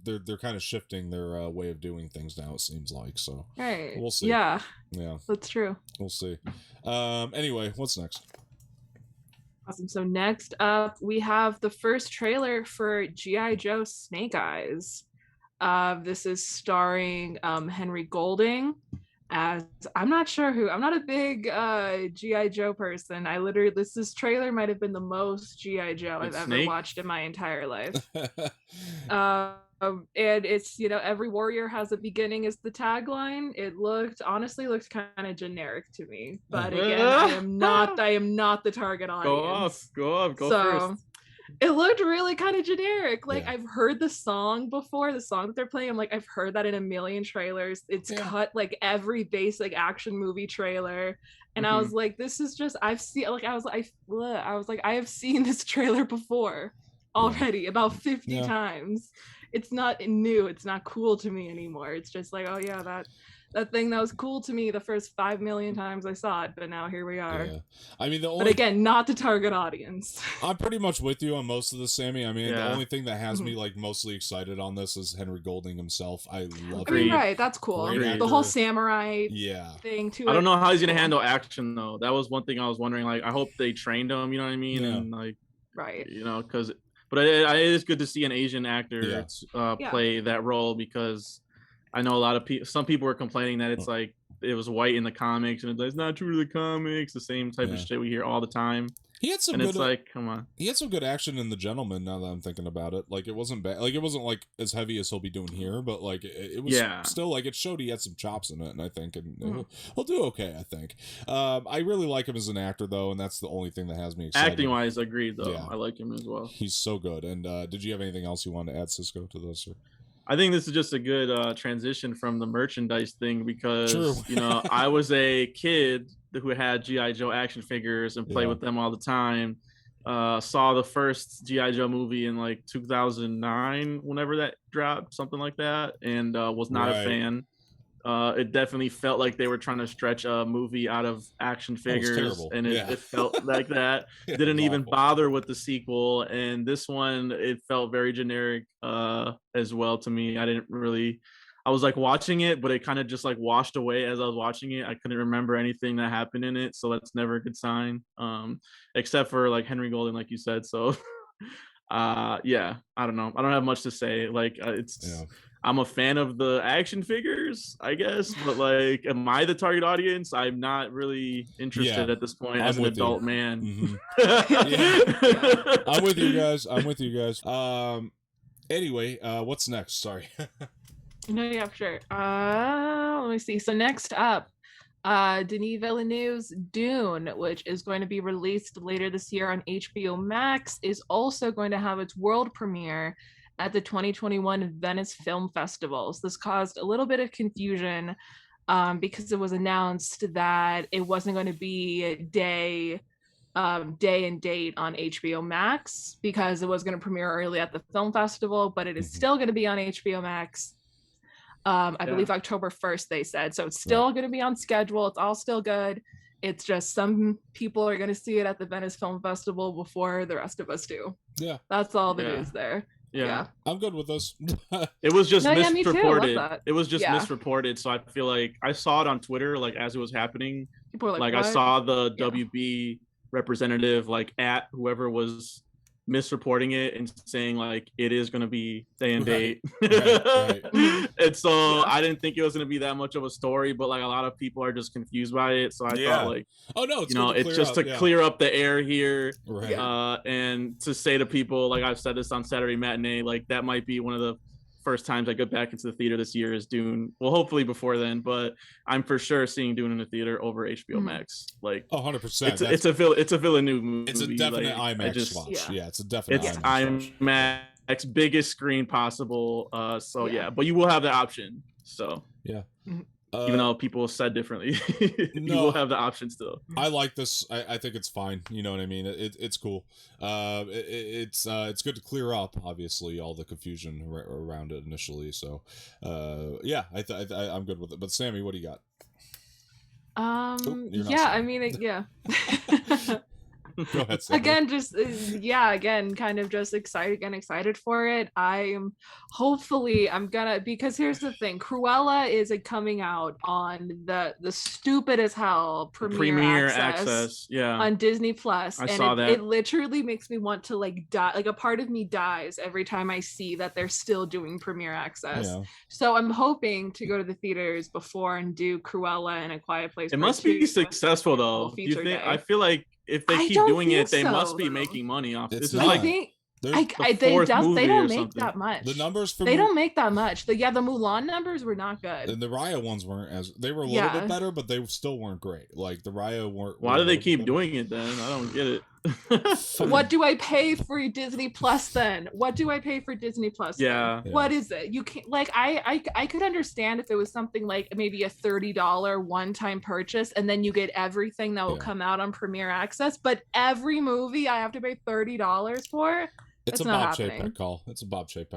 shifting their way of doing things now. It seems like so. Right. We'll see. Yeah. Yeah. That's true. We'll see. Anyway, what's next? Awesome. So next up, we have the first trailer for G.I. Joe Snake Eyes. This is starring Henry Golding. As I'm not a big G.I. Joe person. This trailer might have been the most G.I. Joe I've ever watched in my entire life. And it's, every warrior has a beginning is the tagline. It honestly looked kind of generic to me, but again, I am not the target audience. Go first. It looked really kind of generic. Like I've heard the song before, the song that they're playing. I'm like, I've heard that in a million trailers. It's cut like every basic action movie trailer. And I was like, this is just, I have seen this trailer before already about 50 times. It's not new. It's not cool to me anymore. It's just like, oh yeah, that thing that was cool to me the first 5 million times I saw it, but now here we are. Yeah. I mean, but again, not the target audience. I'm pretty much with you on most of this, Sammy. I mean, the only thing that has me like mostly excited on this is Henry Golding himself. I love him. Right, that's cool. The whole samurai thing too. I don't know how he's gonna handle action though. That was one thing I was wondering. Like, I hope they trained him. You know what I mean? Yeah. And like, because. But it is good to see an Asian actor play that role because I know a lot of people. Some people were complaining that it's like it was white in the comics and it's not true to the comics. The same type of shit we hear all the time. He had some and good. It's like, come on. He had some good action in The Gentleman. Now that I'm thinking about it, like it wasn't bad. Like it wasn't like as heavy as he'll be doing here, but like it was still like it showed he had some chops in it, and I think he'll do okay. I think. I really like him as an actor though, and that's the only thing that has me excited. Acting wise, agreed though. Yeah. I like him as well. He's so good. And did you have anything else you wanted to add, Cisco, to this? Or? I think this is just a good transition from the merchandise thing because I was a kid who had G.I. Joe action figures and played with them all the time. Saw the first G.I. Joe movie in like 2009, whenever that dropped, something like that, and was not a fan. It definitely felt like they were trying to stretch a movie out of action figures, and it felt like that. Didn't even bother with the sequel, and this one, it felt very generic as well to me. I was like watching it, but it kind of just like washed away as I was watching it. I couldn't remember anything that happened in it, so that's never a good sign. Except for like Henry Golding, like you said. So I don't know. I don't have much to say. Like I'm a fan of the action figures, I guess, but like, am I the target audience? I'm not really interested at this point as an adult man. Mm-hmm. I'm with you guys. Anyway, what's next? Sorry. No, yeah, for sure. Let me see. So next up, Denis Villeneuve's Dune, which is going to be released later this year on HBO Max, is also going to have its world premiere at the 2021 Venice Film Festival. So this caused a little bit of confusion because it was announced that it wasn't going to be day and date on HBO Max because it was going to premiere early at the film festival, but it is still going to be on HBO Max. I believe October 1st, they said. So it's still going to be on schedule. It's all still good. It's just some people are going to see it at the Venice Film Festival before the rest of us do. Yeah. That's all the news there. Yeah. I'm good with this. It was just misreported. Yeah, it was just misreported. So I feel like I saw it on Twitter, like as it was happening. People were like I saw the WB representative, like at whoever was misreporting it and saying like it is going to be day and date. Right. And so I didn't think it was going to be that much of a story, but like a lot of people are just confused by it. So I thought like, oh no, it's it's just to clear up the air here. Right. And to say to people, like I've said this on Saturday Matinee, like that might be one of the first times I get back into the theater this year is Dune. Well, hopefully before then, but I'm for sure seeing Dune in the theater over HBO Max. Like 100%. It's a Villeneuve movie. It's a definite like, IMAX watch. Yeah, it's a definite IMAX biggest screen possible. But you will have the option. So even though people said differently, you will have the option still. I like this. I think it's fine. You know what I mean? It's cool. It's good to clear up, obviously, all the confusion around it initially. So, I'm good with it. But Samee, what do you got? I mean, yeah. Go ahead, again, kind of just excited for it. I'm gonna, because here's the thing, Cruella is coming out on the stupid as hell premiere access on Disney Plus, and it literally makes me want to like die. Like a part of me dies every time I see that they're still doing premiere access. So I'm hoping to go to the theaters before and do Cruella and A Quiet Place. It must be successful though. Do you think? I feel like if they keep doing it, they must be making money off. This is like they don't make that much. The numbers for they don't make that much. The Mulan numbers were not good. And the Raya ones weren't they were a little bit better, but they still weren't great. Like the Raya weren't. Why do they keep doing it then? I don't get it. What do I pay for Disney Plus then? What do I pay for Disney Plus? Yeah. What is it? You can't like I could understand if it was something like maybe a $30 one-time purchase and then you get everything that will come out on Premiere Access, but every movie I have to pay $30 for. It's a Bob Chapek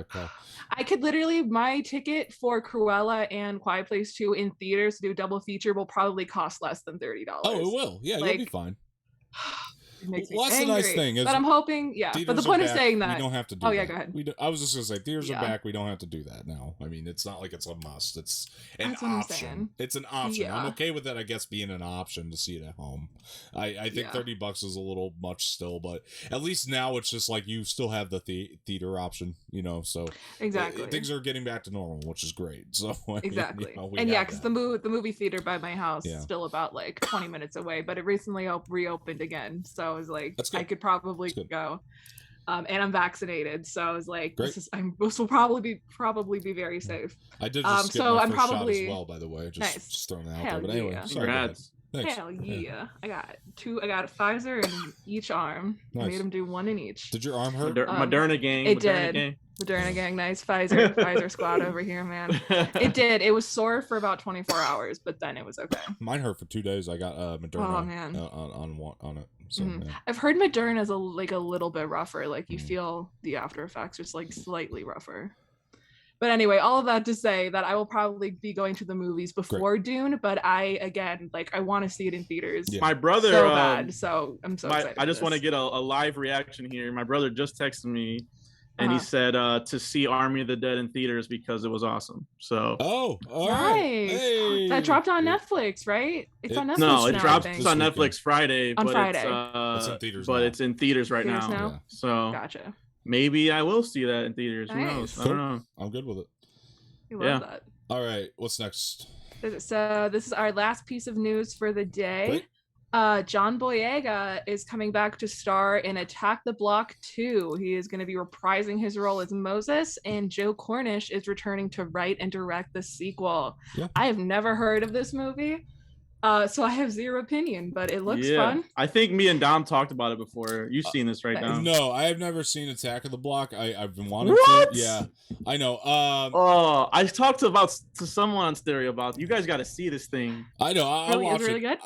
call. I could literally, my ticket for Cruella and Quiet Place 2 in theaters to do a double feature will probably cost less than $30. Oh, it will. Yeah, you'll be fine. It makes me that's angry. the nice thing. But I'm hoping, but the point of saying that. We don't have to do that. Go ahead. I was just going to say, theaters are back. We don't have to do that now. I mean, it's not like it's a must. It's an option. It's an option. I'm okay with that, I guess, being an option to see it at home. I think $30 is a little much still, but at least now it's just like you still have the theater option, so. Exactly. Things are getting back to normal, which is great. So exactly. Because the movie theater by my house is still about like 20 minutes away, but it recently reopened again. So I was like, I could probably go, and I'm vaccinated, so I was like, this will probably be very safe. I did just skip my first shot as well, by the way. Just throwing that out there. But anyway, congrats. Hell yeah. I got Pfizer in each arm. I made them do one in each. Did your arm hurt? Moderna gang. It did. Moderna gang, nice. Pfizer squad over here, man. It did. It was sore for about 24 hours, but then it was okay. Mine hurt for 2 days. I got Moderna on it. So, I've heard Moderna is a little bit rougher. Like you feel the after effects just like slightly rougher. But anyway, all of that to say that I will probably be going to the movies before Dune, but I want to see it in theaters. Yeah. My brother so bad, so I'm so excited. I just want to get a live reaction here. My brother just texted me and he said to see Army of the Dead in theaters because it was awesome. So all right. Hey. That dropped on Netflix, right? It's on Netflix. No, it dropped on Netflix Friday. On Friday. It's in theaters. But it's in theaters right now. Yeah. So gotcha. Maybe I will see that in theaters. Nice. Who knows? I don't know. I'm good with it. We love that. All right. What's next? So this is our last piece of news for the day. John Boyega is coming back to star in Attack the Block 2. He is going to be reprising his role as Moses, and Joe Cornish is returning to write and direct the sequel. Yeah. I have never heard of this movie, so I have zero opinion, but it looks fun. I think me and Dom talked about it before. You've seen this, right, Dom? No, I have never seen Attack of the Block. I've been wanting to. Yeah, I know. I talked to someone on Stereo about. You guys got to see this thing. I know. I watch it. Really good.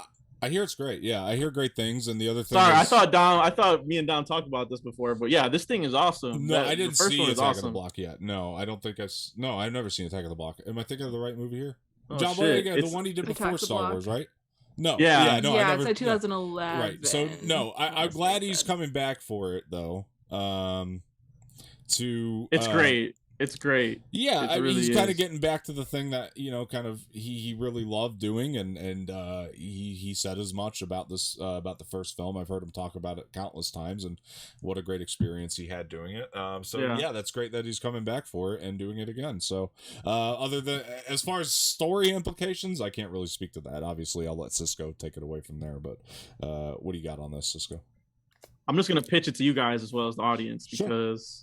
I hear it's great. Yeah, I hear great things. And the other thing. Sorry, I thought me and Dom talked about this before, but yeah, this thing is awesome. No, I didn't see Attack of the Block yet. No, I don't think No, I've never seen Attack of the Block. Am I thinking of the right movie here? John Boyega, the one he did before Star Wars, right? No. Yeah. It's like 2011. Right. So no, I'm glad he's coming back for it though. It's great. It's great. Yeah, I mean, he's kind of getting back to the thing that kind of he really loved doing, and he said as much about this about the first film. I've heard him talk about it countless times, and what a great experience he had doing it. Yeah, that's great that he's coming back for it and doing it again. So, other than as far as story implications, I can't really speak to that. Obviously, I'll let Cisco take it away from there. But what do you got on this, Cisco? I'm just gonna pitch it to you guys as well as the audience because.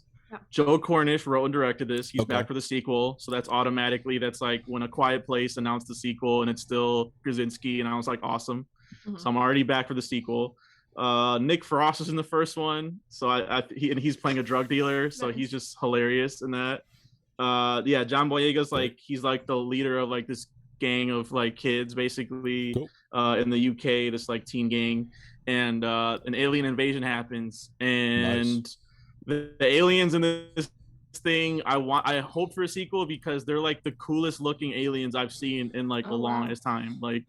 Joe Cornish wrote and directed this. He's back for the sequel, so that's like when A Quiet Place announced the sequel, and it's still Krasinski, and I was like, awesome. Mm-hmm. So I'm already back for the sequel. Nick Frost is in the first one, so he's playing a drug dealer, so he's just hilarious in that. John Boyega's he's like the leader of like this gang of like kids basically in the UK, this like teen gang, and an alien invasion happens, and the aliens in this thing, I hope for a sequel because they're like the coolest looking aliens I've seen in like the longest time. Like,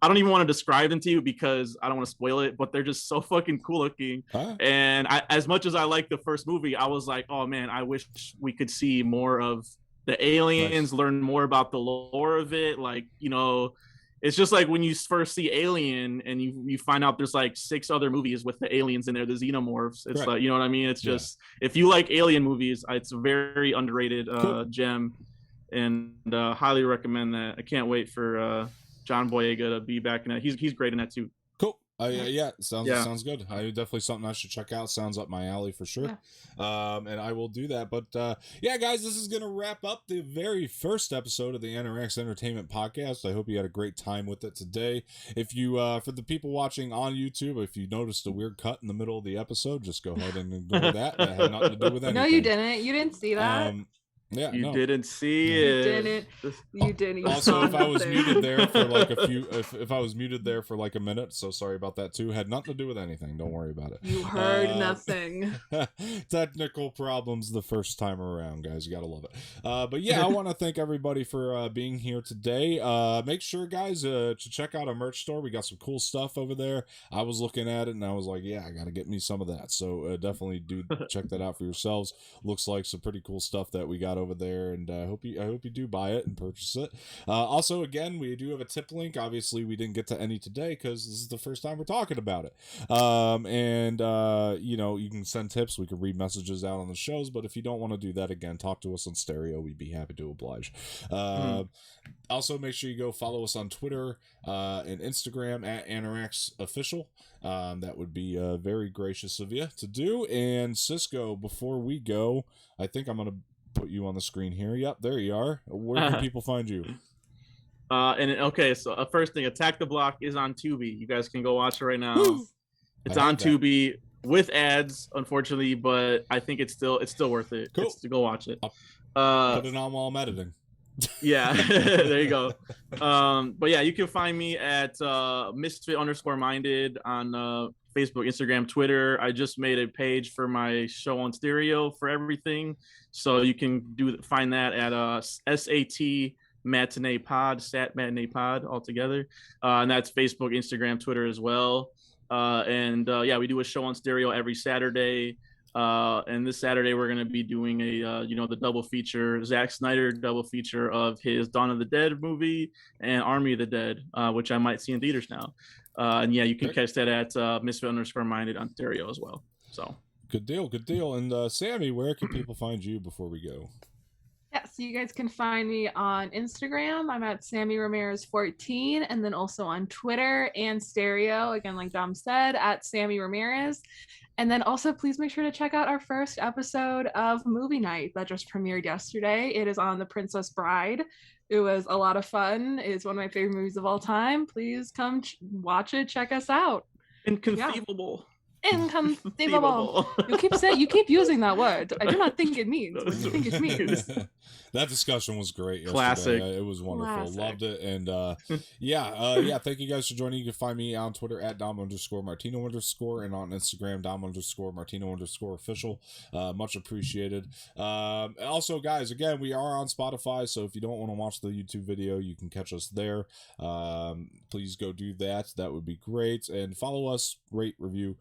I don't even want to describe them to you because I don't want to spoil it, but they're just so fucking cool looking. And as much as I like the first movie, I was like, oh man, I wish we could see more of the aliens, learn more about the lore of it. Like, it's just like when you first see Alien and you find out there's like 6 other movies with the aliens in there, the xenomorphs. It's like, you know what I mean? It's just, if you like alien movies, it's a very underrated gem, and highly recommend that. I can't wait for John Boyega to be back in that. He's great in that too. Cool. Sounds good. Definitely something I should check out. Sounds up my alley for sure. And I will do that. But guys, this is gonna wrap up the very first episode of the Anorak Entertainment Podcast. I hope you had a great time with it today. If you for the people watching on YouTube, if you noticed a weird cut in the middle of the episode, just go ahead and ignore that. That had nothing to do with anything. No, you didn't. You didn't see that. You didn't see it. You didn't. Also, if I was muted there for like if I was muted there for like a minute, so sorry about that too. Had nothing to do with anything. Don't worry about it. You heard nothing. Technical problems the first time around, guys. You gotta love it. But yeah, I want to thank everybody for being here today. Make sure, guys, to check out our merch store. We got some cool stuff over there. I was looking at it and I was like, yeah, I gotta get me some of that. So definitely do check that out for yourselves. Looks like some pretty cool stuff that we got over there, and I hope you do buy it and purchase it. Also, again, we do have a tip link. Obviously, we didn't get to any today because this is the first time we're talking about it. You can send tips. We can read messages out on the shows, but if you don't want to do that, again, talk to us on Stereo. We'd be happy to oblige. Also, make sure you go follow us on Twitter and Instagram at Anorax Official. That would be very gracious of you to do. And Cisco, before we go, I think I'm gonna put you on the screen here. Yep, there you are. Where can people find you? So first thing, Attack the Block is on Tubi. You guys can go watch it right now. Woo! It's on Tubi with ads, unfortunately, but I think it's still worth it. Cool. To go watch it. Put it on while I'm editing. Yeah, there you go. But yeah, you can find me at misfit_minded on Facebook, Instagram, Twitter. I just made a page for my show on Stereo for everything, so you can find that at SAT Matinee Pod, Sat Matinee Pod all together, and that's Facebook, Instagram, Twitter as well. We do a show on Stereo every Saturday. And this Saturday we're going to be doing the double feature, Zack Snyder double feature of his Dawn of the Dead movie and Army of the Dead, which I might see in theaters now. You can catch that at misfit_minded on Stereo as well. So good deal. And Samee, where can people find you before we go? Yeah, so you guys can find me on Instagram. I'm at Samee Ramirez 14, and then also on Twitter and Stereo, again, like Dom said, at Samee Ramirez. And then also, please make sure to check out our first episode of Movie Night that just premiered yesterday. It is on The Princess Bride. It was a lot of fun. It's one of my favorite movies of all time. Please come watch it. Check us out. Inconceivable. Yeah. Inconceivable. You keep using that word. I do not think it means what you think it means. That discussion was great yesterday. Classic. It was wonderful. Classic. Loved it. And thank you guys for joining. You can find me on Twitter at Dom_Martino_ and on Instagram Dom_Martino_official. Much appreciated. Also, guys, again, we are on Spotify, so if you don't want to watch the YouTube video, you can catch us there. Please go do that. That would be great. And follow us, rate, review.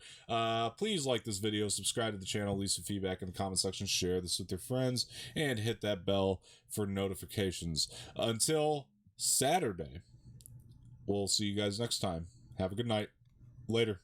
Please like this video, subscribe to the channel, leave some feedback in the comment section, share this with your friends, and hit that bell for notifications. Until Saturday, we'll see you guys next time. Have a good night. Later.